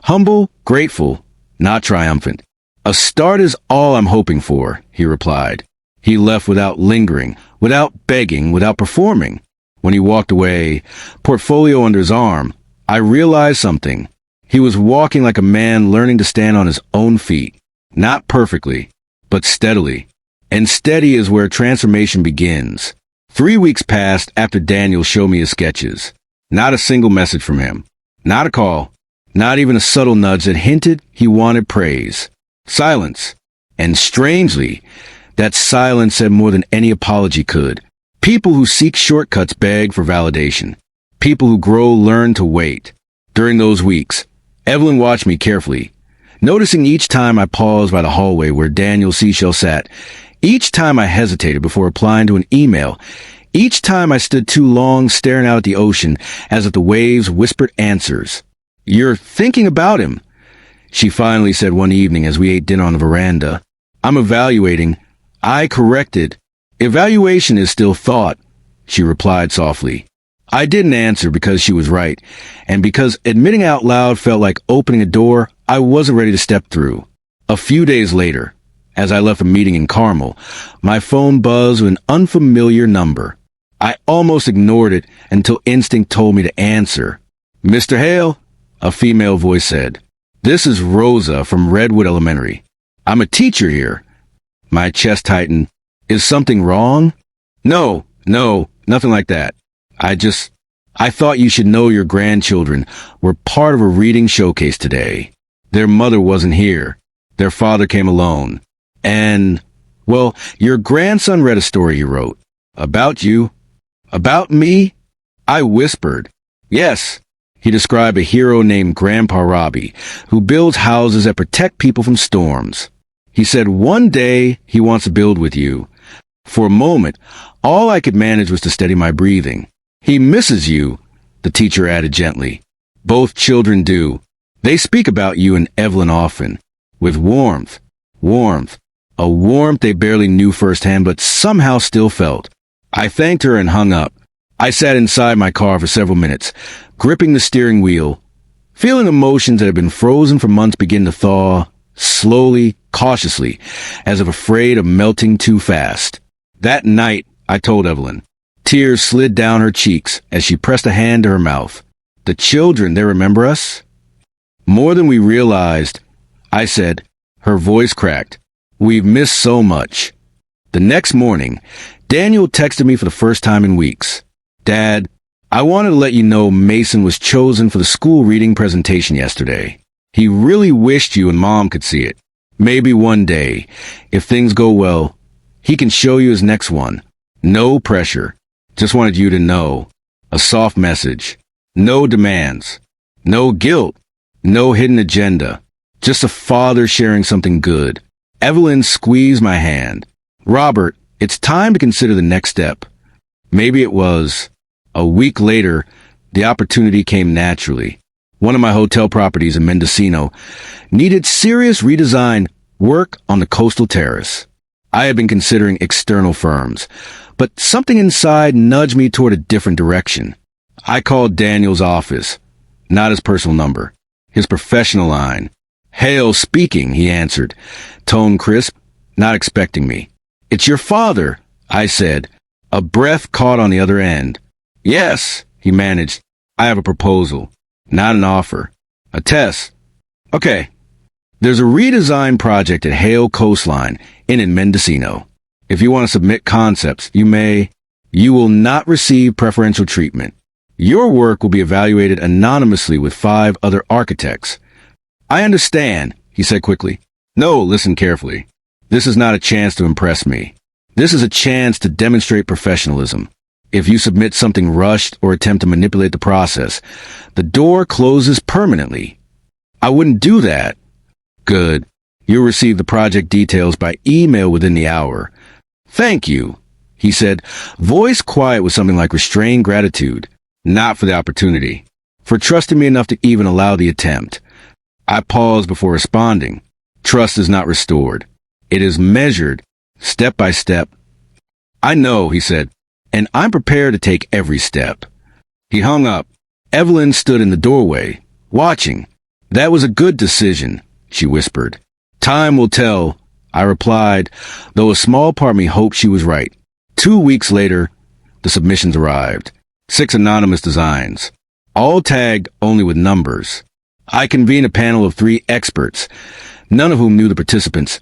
Humble, grateful, not triumphant. A start is all I'm hoping for, he replied. He left without lingering, without begging, without performing. When he walked away, portfolio under his arm, I realized something. He was walking like a man learning to stand on his own feet. Not perfectly, but steadily. And steady is where transformation begins. 3 weeks passed after Daniel showed me his sketches. Not a single message from him. Not a call. Not even a subtle nudge that hinted he wanted praise. Silence. And strangely, that silence said more than any apology could. People who seek shortcuts beg for validation. People who grow learn to wait. During those weeks, Evelyn watched me carefully, noticing each time I paused by the hallway where Daniel Seashell sat, each time I hesitated before replying to an email, each time I stood too long staring out at the ocean as if the waves whispered answers. You're thinking about him, she finally said one evening as we ate dinner on the veranda. I'm evaluating. I corrected. Evaluation is still thought, she replied softly. I didn't answer because she was right, and because admitting out loud felt like opening a door I wasn't ready to step through. A few days later, as I left a meeting in Carmel, my phone buzzed with an unfamiliar number. I almost ignored it until instinct told me to answer. Mr. Hale, a female voice said. This is Rosa from Redwood Elementary. I'm a teacher here. My chest tightened. Is something wrong? No, nothing like that. I thought you should know your grandchildren were part of a reading showcase today. Their mother wasn't here. Their father came alone. And, well, your grandson read a story he wrote. About you. About me? I whispered. Yes. He described a hero named Grandpa Robbie, who builds houses that protect people from storms. He said one day he wants to build with you. For a moment, all I could manage was to steady my breathing. He misses you, the teacher added gently. Both children do. They speak about you and Evelyn often. With warmth. A warmth they barely knew firsthand but somehow still felt. I thanked her and hung up. I sat inside my car for several minutes, gripping the steering wheel, feeling emotions that had been frozen for months begin to thaw, slowly, cautiously, as if afraid of melting too fast. That night, I told Evelyn. Tears slid down her cheeks as she pressed a hand to her mouth. The children, they remember us? More than we realized, I said. Her voice cracked. We've missed so much. The next morning, Daniel texted me for the first time in weeks. Dad, I wanted to let you know Mason was chosen for the school reading presentation yesterday. He really wished you and Mom could see it. Maybe one day, if things go well, he can show you his next one. No pressure. Just wanted you to know. A soft message. No demands. No guilt. No hidden agenda. Just a father sharing something good. Evelyn squeezed my hand. Robert, it's time to consider the next step. Maybe it was. A week later, the opportunity came naturally. One of my hotel properties in Mendocino needed serious redesign work on the coastal terrace. I had been considering external firms, but something inside nudged me toward a different direction. I called Daniel's office, not his personal number, his professional line. Hale speaking, he answered, tone crisp, not expecting me. It's your father, I said, a breath caught on the other end. Yes, he managed. I have a proposal, not an offer. A test. Okay. There's a redesign project at Hale Coastline in Mendocino. If you want to submit concepts, you may. You will not receive preferential treatment. Your work will be evaluated anonymously with 5 other architects. I understand, he said quickly. No, listen carefully. This is not a chance to impress me. This is a chance to demonstrate professionalism. If you submit something rushed or attempt to manipulate the process, the door closes permanently. I wouldn't do that. Good. You'll receive the project details by email within the hour. Thank you, he said, voice quiet with something like restrained gratitude. Not for the opportunity. For trusting me enough to even allow the attempt. I paused before responding. Trust is not restored. It is measured, step by step. I know, he said, and I'm prepared to take every step. He hung up. Evelyn stood in the doorway, watching. That was a good decision, she whispered. Time will tell, I replied, though a small part of me hoped she was right. 2 weeks later, the submissions arrived. 6 anonymous designs, all tagged only with numbers. I convened a panel of 3 experts, none of whom knew the participants,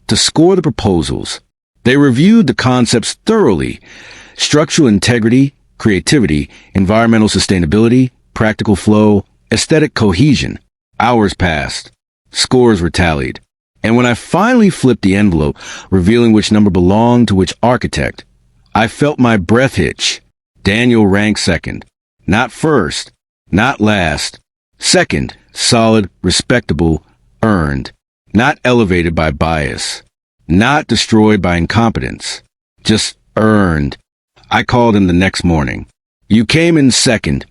to score the proposals. They reviewed the concepts thoroughly: structural integrity, creativity, environmental sustainability, practical flow, aesthetic cohesion. Hours passed. Scores were tallied. And when I finally flipped the envelope, revealing which number belonged to which architect, I felt my breath hitch. Daniel ranked second. Not first. Not last. Second, solid, respectable, earned. Not elevated by bias. Not destroyed by incompetence. Just earned. I called him the next morning. You came in second.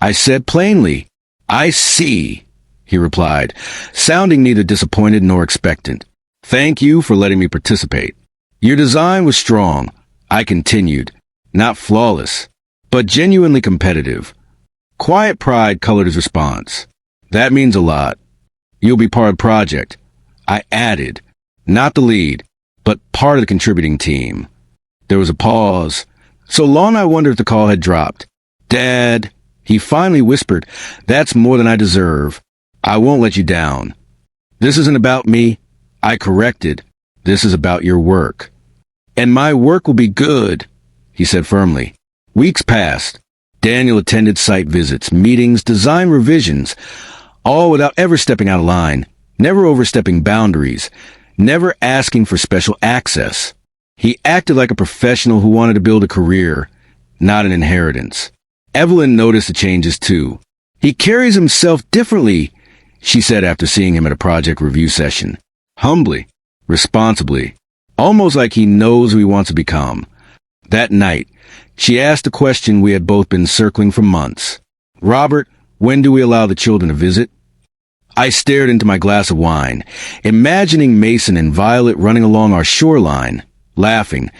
I said plainly. I see, he replied, sounding neither disappointed nor expectant. Thank you for letting me participate. Your design was strong, I continued. Not flawless, but genuinely competitive. Quiet pride colored his response. That means a lot. You'll be part of the project. I added, not the lead, but part of the contributing team. There was a pause. So long I wondered if the call had dropped. Dad, he finally whispered, that's more than I deserve. I won't let you down. This isn't about me. I corrected. This is about your work. And my work will be good, he said firmly. Weeks passed. Daniel attended site visits, meetings, design revisions, all without ever stepping out of line, never overstepping boundaries, never asking for special access. He acted like a professional who wanted to build a career, not an inheritance. Evelyn noticed the changes too. He carries himself differently, she said after seeing him at a project review session. Humbly, responsibly, almost like he knows who he wants to become. That night, she asked a question we had both been circling for months. Robert, when do we allow the children to visit? I stared into my glass of wine, imagining Mason and Violet running along our shoreline, laughing,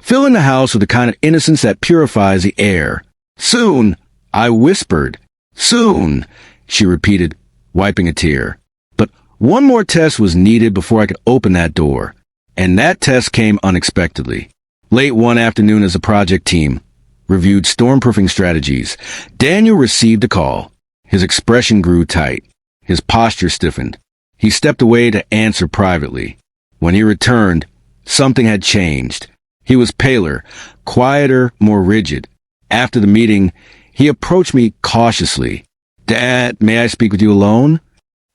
filling the house with the kind of innocence that purifies the air. Soon, I whispered. Soon, she repeated, wiping a tear. But one more test was needed before I could open that door. And that test came unexpectedly. Late one afternoon as the project team reviewed stormproofing strategies, Daniel received a call. His expression grew tight. His posture stiffened. He stepped away to answer privately. When he returned, something had changed. He was paler, quieter, more rigid. After the meeting, he approached me cautiously. "Dad, may I speak with you alone?"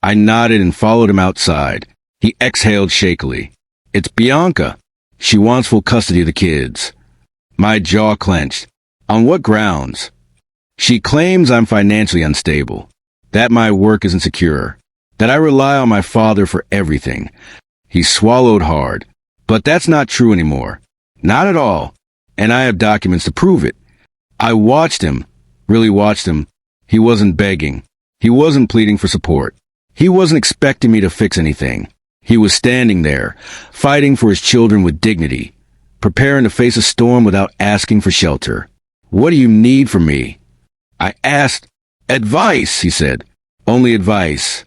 I nodded and followed him outside. He exhaled shakily. "It's Bianca. She wants full custody of the kids." My jaw clenched. "On what grounds?" "She claims I'm financially unstable, that my work isn't secure, that I rely on my father for everything." He swallowed hard. "But that's not true anymore. Not at all. And I have documents to prove it." I watched him, really watched him. He wasn't begging. He wasn't pleading for support. He wasn't expecting me to fix anything. He was standing there, fighting for his children with dignity, preparing to face a storm without asking for shelter. "What do you need from me?" I asked. "Advice," he said. "Only advice.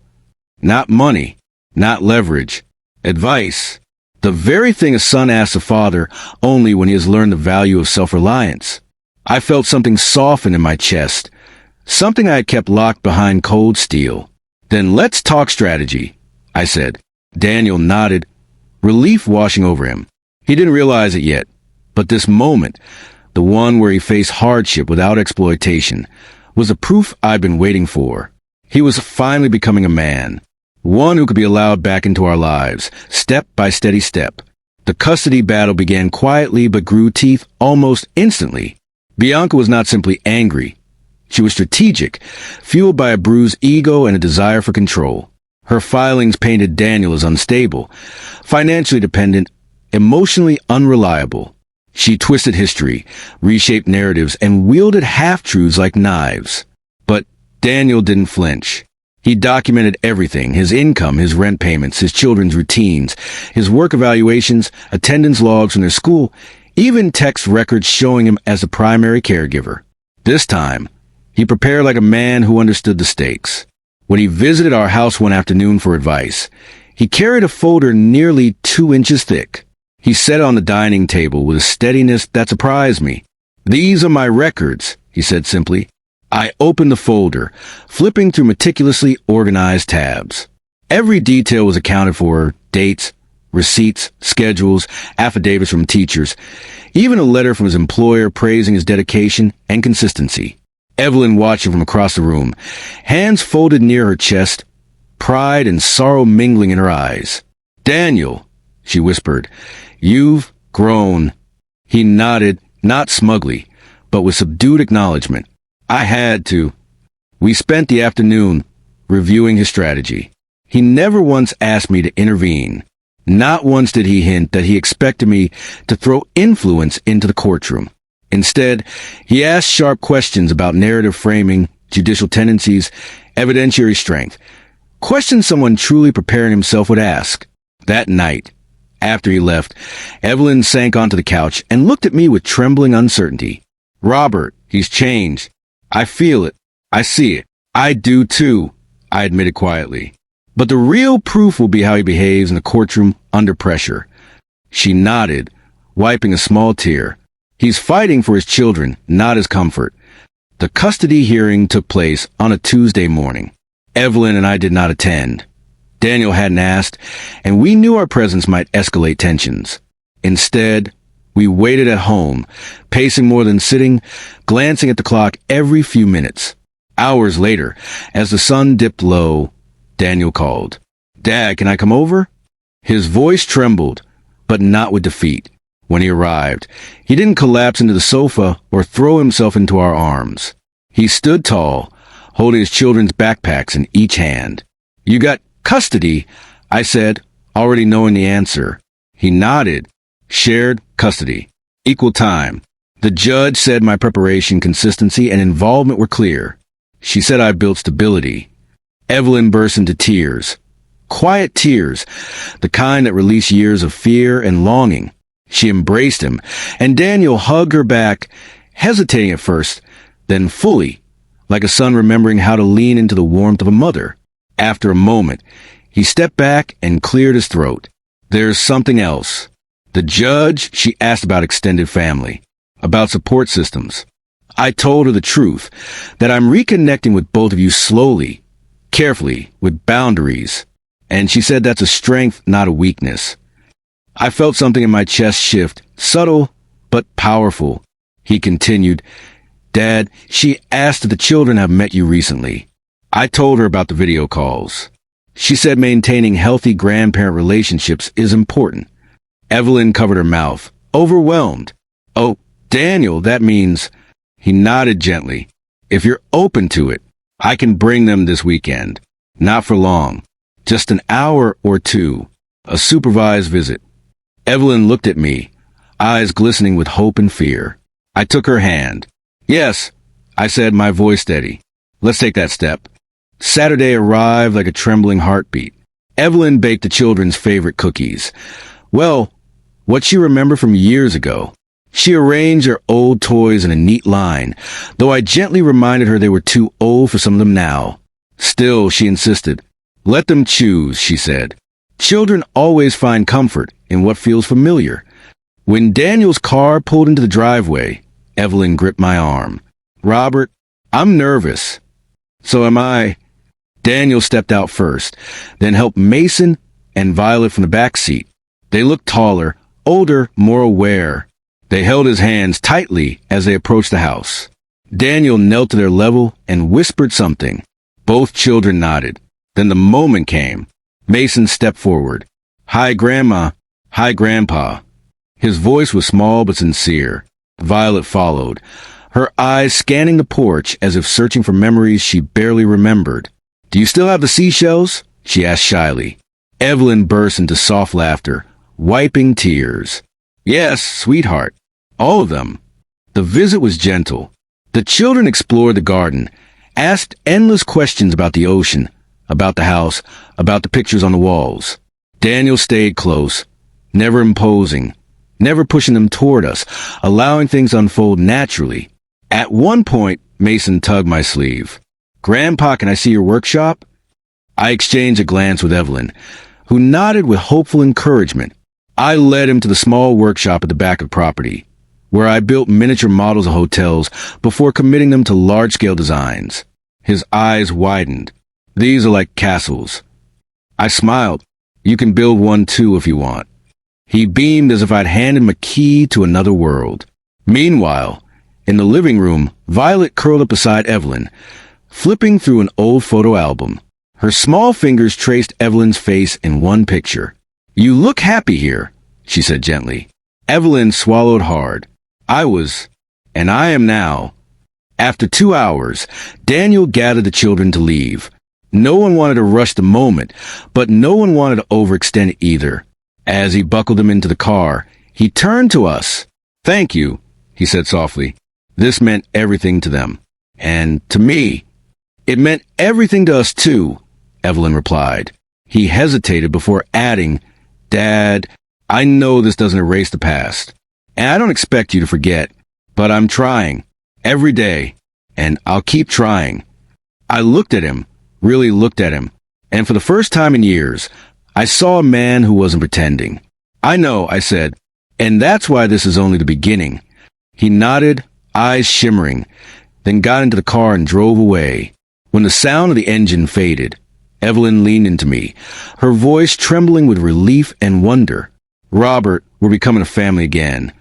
Not money, not leverage. Advice. The very thing a son asks a father only when he has learned the value of self-reliance." I felt something soften in my chest, something I had kept locked behind cold steel. "Then let's talk strategy," I said. Daniel nodded, relief washing over him. He didn't realize it yet, but this moment, the one where he faced hardship without exploitation, was the proof I'd been waiting for. He was finally becoming a man, one who could be allowed back into our lives, step by steady step. The custody battle began quietly but grew teeth almost instantly. Bianca was not simply angry. She was strategic, fueled by a bruised ego and a desire for control. Her filings painted Daniel as unstable, financially dependent, emotionally unreliable. She twisted history, reshaped narratives, and wielded half-truths like knives. But Daniel didn't flinch. He documented everything: his income, his rent payments, his children's routines, his work evaluations, attendance logs from their school, even text records showing him as the primary caregiver. This time, he prepared like a man who understood the stakes. When he visited our house one afternoon for advice, he carried a folder nearly 2 inches thick. He set it on the dining table with a steadiness that surprised me. "These are my records," he said simply. I opened the folder, flipping through meticulously organized tabs. Every detail was accounted for: dates, receipts, schedules, affidavits from teachers, even a letter from his employer praising his dedication and consistency. Evelyn watched him from across the room, hands folded near her chest, pride and sorrow mingling in her eyes. "Daniel," she whispered, "you've grown." He nodded, not smugly, but with subdued acknowledgement. I had to. We spent the afternoon reviewing his strategy. He never once asked me to intervene. Not once did he hint that he expected me to throw influence into the courtroom. Instead, he asked sharp questions about narrative framing, judicial tendencies, evidentiary strength. Questions someone truly preparing himself would ask. That night, after he left, Evelyn sank onto the couch and looked at me with trembling uncertainty. "Robert, he's changed. I feel it. I see it. I do too," I admitted quietly. "But the real proof will be how he behaves in the courtroom under pressure." She nodded, wiping a small tear. "He's fighting for his children, not his comfort." The custody hearing took place on a Tuesday morning. Evelyn and I did not attend. Daniel hadn't asked, and we knew our presence might escalate tensions. Instead, we waited at home, pacing more than sitting, glancing at the clock every few minutes. Hours later, as the sun dipped low, Daniel called. "Dad, can I come over?" His voice trembled, but not with defeat. When he arrived, he didn't collapse into the sofa or throw himself into our arms. He stood tall, holding his children's backpacks in each hand. "You got custody?" I said, already knowing the answer. He nodded. "Shared custody. Equal time." The judge said my preparation, consistency, and involvement were clear. She said I built stability. Evelyn burst into tears. Quiet tears, the kind that release years of fear and longing. She embraced him, and Daniel hugged her back, hesitating at first, then fully, like a son remembering how to lean into the warmth of a mother. After a moment, he stepped back and cleared his throat. "There's something else." The judge, she asked about extended family, about support systems. I told her the truth, that I'm reconnecting with both of you slowly, carefully, with boundaries. And she said that's a strength, not a weakness. I felt something in my chest shift, subtle but powerful. He continued, Dad, she asked if the children have met you recently. I told her about the video calls. She said maintaining healthy grandparent relationships is important. Evelyn covered her mouth, overwhelmed. Oh, Daniel, that means... He nodded gently. If you're open to it, I can bring them this weekend. Not for long. Just an hour or two. A supervised visit. Evelyn looked at me, eyes glistening with hope and fear. I took her hand. Yes, I said, my voice steady. Let's take that step. Saturday arrived like a trembling heartbeat. Evelyn baked the children's favorite cookies. Well, what she remembered from years ago. She arranged her old toys in a neat line, though I gently reminded her they were too old for some of them now. Still, she insisted. Let them choose, she said. Children always find comfort in what feels familiar. When Daniel's car pulled into the driveway, Evelyn gripped my arm. Robert, I'm nervous. So am I. Daniel stepped out first, then helped Mason and Violet from the back seat. They looked taller, older, more aware. They held his hands tightly as they approached the house. Daniel knelt to their level and whispered something. Both children nodded. Then the moment came. Mason stepped forward. Hi, Grandma. Hi, Grandpa. His voice was small but sincere. Violet followed, her eyes scanning the porch as if searching for memories she barely remembered. Do you still have the seashells? She asked shyly. Evelyn burst into soft laughter, wiping tears. Yes, sweetheart. All of them. The visit was gentle. The children explored the garden, asked endless questions about the ocean, about the house, about the pictures on the walls. Daniel stayed close, never imposing, never pushing them toward us, allowing things to unfold naturally. At one point, Mason tugged my sleeve. Grandpa, can I see your workshop? I exchanged a glance with Evelyn, who nodded with hopeful encouragement. I led him to the small workshop at the back of the property, where I built miniature models of hotels before committing them to large-scale designs. His eyes widened. These are like castles. I smiled. You can build one too if you want. He beamed as if I'd handed him a key to another world. Meanwhile, in the living room, Violet curled up beside Evelyn, flipping through an old photo album. Her small fingers traced Evelyn's face in one picture. You look happy here, she said gently. Evelyn swallowed hard. I was, and I am now. After 2 hours, Daniel gathered the children to leave. No one wanted to rush the moment, but no one wanted to overextend it either. As he buckled them into the car, he turned to us. Thank you, he said softly. This meant everything to them. And to me. It meant everything to us too, Evelyn replied. He hesitated before adding, Dad, I know this doesn't erase the past, and I don't expect you to forget, but I'm trying, every day, and I'll keep trying. I looked at him, really looked at him, and for the first time in years, I saw a man who wasn't pretending. I know, I said, and that's why this is only the beginning. He nodded, eyes shimmering, then got into the car and drove away. When the sound of the engine faded, Evelyn leaned into me, her voice trembling with relief and wonder. Robert, we're becoming a family again.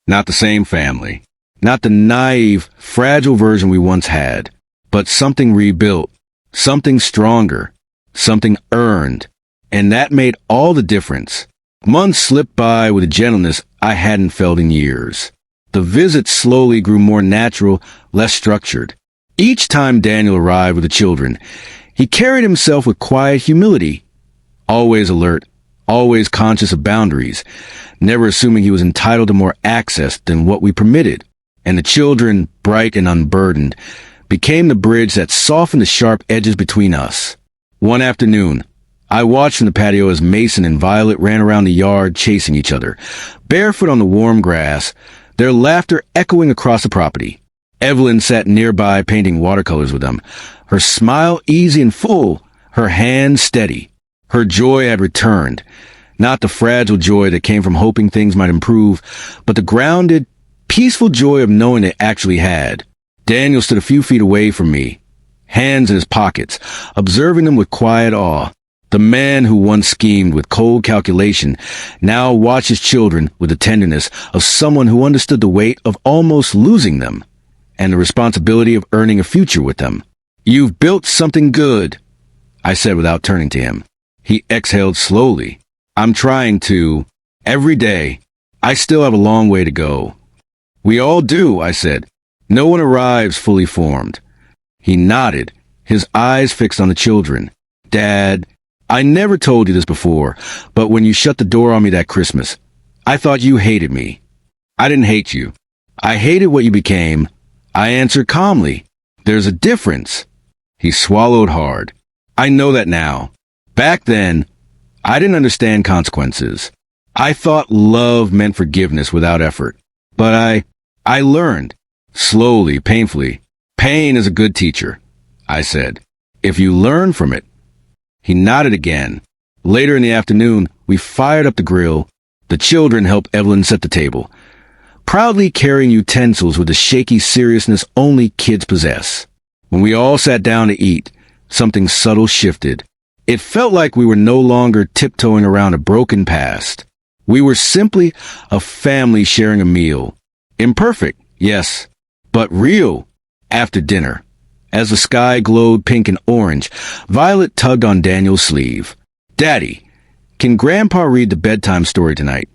Not the same family. Not the naive, fragile version we once had, but something rebuilt, something stronger, something earned. And that made all the difference. Months slipped by with a gentleness I hadn't felt in years. The visit slowly grew more natural, less structured. Each time Daniel arrived with the children, he carried himself with quiet humility, always alert, always conscious of boundaries, never assuming he was entitled to more access than what we permitted. And the children, bright and unburdened, became the bridge that softened the sharp edges between us. One afternoon, I watched from the patio as Mason and Violet ran around the yard chasing each other, barefoot on the warm grass, their laughter echoing across the property. Evelyn sat nearby painting watercolors with them, her smile easy and full, her hand steady. Her joy had returned, not the fragile joy that came from hoping things might improve, but the grounded, peaceful joy of knowing they actually had. Daniel stood a few feet away from me, hands in his pockets, observing them with quiet awe. The man who once schemed with cold calculation now watched his children with the tenderness of someone who understood the weight of almost losing them and the responsibility of earning a future with them. "You've built something good," I said without turning to him. He exhaled slowly. "I'm trying to. Every day. I still have a long way to go." "We all do," I said. "No one arrives fully formed." He nodded, his eyes fixed on the children. "Dad, I never told you this before, but when you shut the door on me that Christmas, I thought you hated me. I didn't hate you. I hated what you became." I answered calmly. "There's a difference." He swallowed hard. "I know that now. Back then, I didn't understand consequences. I thought love meant forgiveness without effort. But I learned. Slowly, painfully. Pain is a good teacher," I said, "if you learn from it." He nodded again. Later in the afternoon, we fired up the grill. The children helped Evelyn set the table, proudly carrying utensils with the shaky seriousness only kids possess. When we all sat down to eat, something subtle shifted. It felt like we were no longer tiptoeing around a broken past. We were simply a family sharing a meal. Imperfect, yes, but real. After dinner, as the sky glowed pink and orange, Violet tugged on Daniel's sleeve. "Daddy, can Grandpa read the bedtime story tonight?"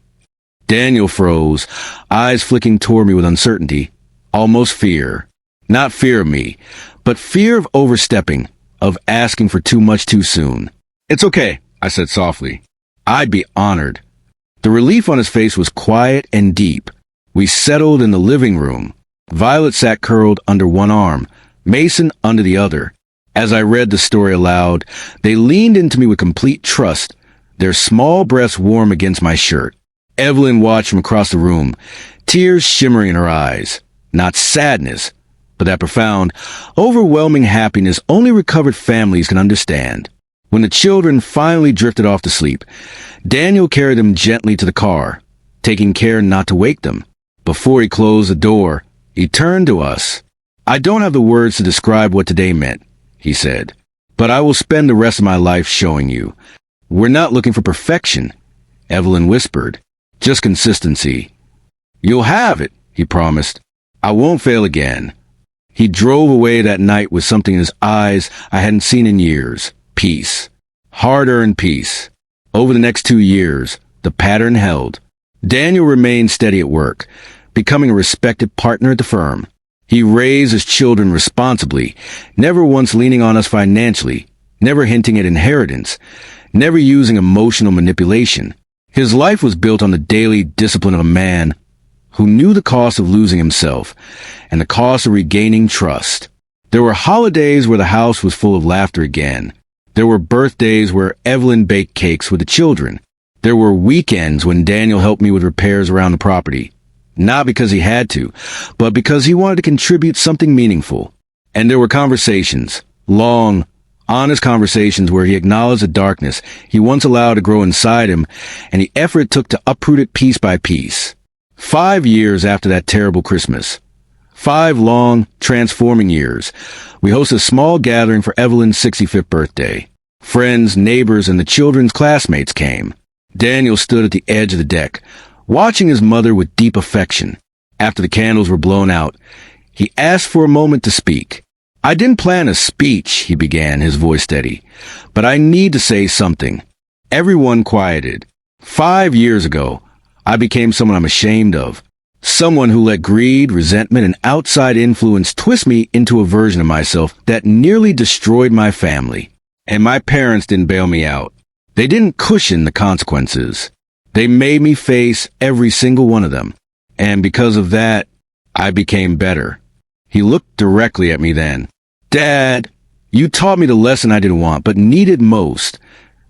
Daniel froze, eyes flicking toward me with uncertainty, almost fear. Not fear of me, but fear of overstepping, of asking for too much too soon. "It's okay," I said softly. "I'd be honored." The relief on his face was quiet and deep. We settled in the living room. Violet sat curled under one arm, Mason under the other. As I read the story aloud, they leaned into me with complete trust, their small breasts warm against my shirt. Evelyn watched from across the room, tears shimmering in her eyes. Not sadness, but that profound, overwhelming happiness only recovered families can understand. When the children finally drifted off to sleep, Daniel carried them gently to the car, taking care not to wake them. Before he closed the door, he turned to us. "I don't have the words to describe what today meant," he said, "but I will spend the rest of my life showing you. We're not looking for perfection," Evelyn whispered, "just consistency." "You'll have it," he promised. "I won't fail again." He drove away that night with something in his eyes I hadn't seen in years. Peace. Hard-earned peace. Over the next 2 years, the pattern held. Daniel remained steady at work, becoming a respected partner at the firm. He raised his children responsibly, never once leaning on us financially, never hinting at inheritance, never using emotional manipulation. His life was built on the daily discipline of a man who knew the cost of losing himself and the cost of regaining trust. There were holidays where the house was full of laughter again. There were birthdays where Evelyn baked cakes with the children. There were weekends when Daniel helped me with repairs around the property. Not because he had to, but because he wanted to contribute something meaningful. And there were conversations, long, honest conversations where he acknowledged the darkness he once allowed to grow inside him and the effort it took to uproot it piece by piece. 5 years after that terrible Christmas, 5 long, transforming years, we hosted a small gathering for Evelyn's 65th birthday. Friends, neighbors, and the children's classmates came. Daniel stood at the edge of the deck, watching his mother with deep affection. After the candles were blown out, he asked for a moment to speak. "I didn't plan a speech," he began, his voice steady, "but I need to say something." Everyone quieted. 5 years ago, I became someone I'm ashamed of. Someone who let greed, resentment, and outside influence twist me into a version of myself that nearly destroyed my family. And my parents didn't bail me out. They didn't cushion the consequences. They made me face every single one of them. And because of that, I became better. He looked directly at me then. "Dad, you taught me the lesson I didn't want, but needed most.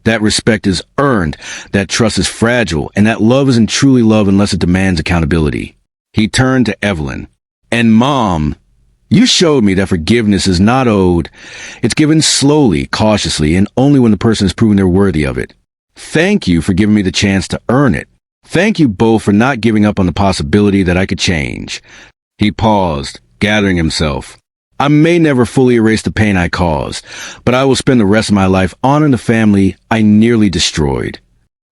That respect is earned, that trust is fragile, and that love isn't truly love unless it demands accountability." He turned to Evelyn. "And Mom, you showed me that forgiveness is not owed. It's given slowly, cautiously, and only when the person has proven they're worthy of it. Thank you for giving me the chance to earn it. Thank you both for not giving up on the possibility that I could change." He paused, gathering himself. I may never fully erase the pain I caused, but I will spend the rest of my life honoring the family I nearly destroyed.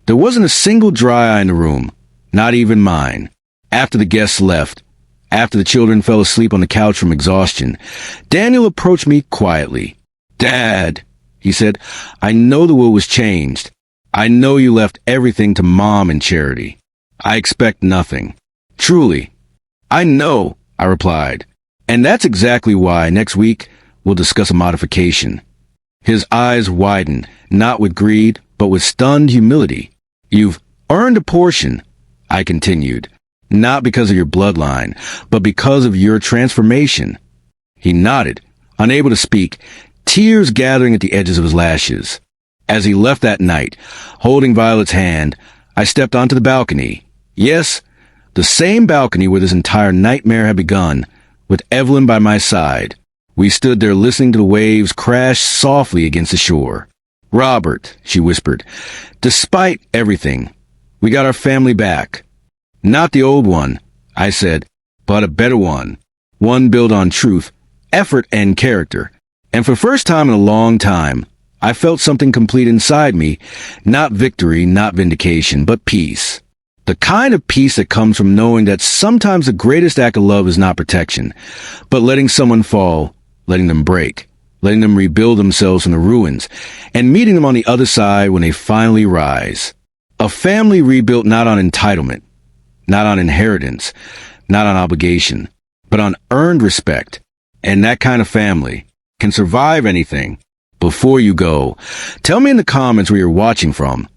There wasn't a single dry eye in the room, not even mine. After the guests left, after the children fell asleep on the couch from exhaustion, Daniel approached me quietly. "Dad," he said, "I know the will was changed. I know you left everything to Mom and Charity. I expect nothing. Truly." "I know," I replied. "And that's exactly why next week we'll discuss a modification." His eyes widened, not with greed, but with stunned humility. "You've earned a portion," I continued, "not because of your bloodline, but because of your transformation." He nodded, unable to speak, tears gathering at the edges of his lashes. As he left that night, holding Violet's hand, I stepped onto the balcony. Yes, the same balcony where this entire nightmare had begun, with Evelyn by my side. We stood there listening to the waves crash softly against the shore. "Robert," she whispered, "despite everything, we got our family back. Not the old one," I said, "but a better one. One built on truth, effort, and character." And for the first time in a long time, I felt something complete inside me, not victory, not vindication, but peace. The kind of peace that comes from knowing that sometimes the greatest act of love is not protection, but letting someone fall, letting them break, letting them rebuild themselves from the ruins, and meeting them on the other side when they finally rise. A family rebuilt not on entitlement, not on inheritance, not on obligation, but on earned respect. And that kind of family can survive anything. Before you go, tell me in the comments where you're watching from.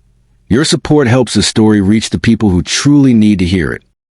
Your support helps this story reach the people who truly need to hear it.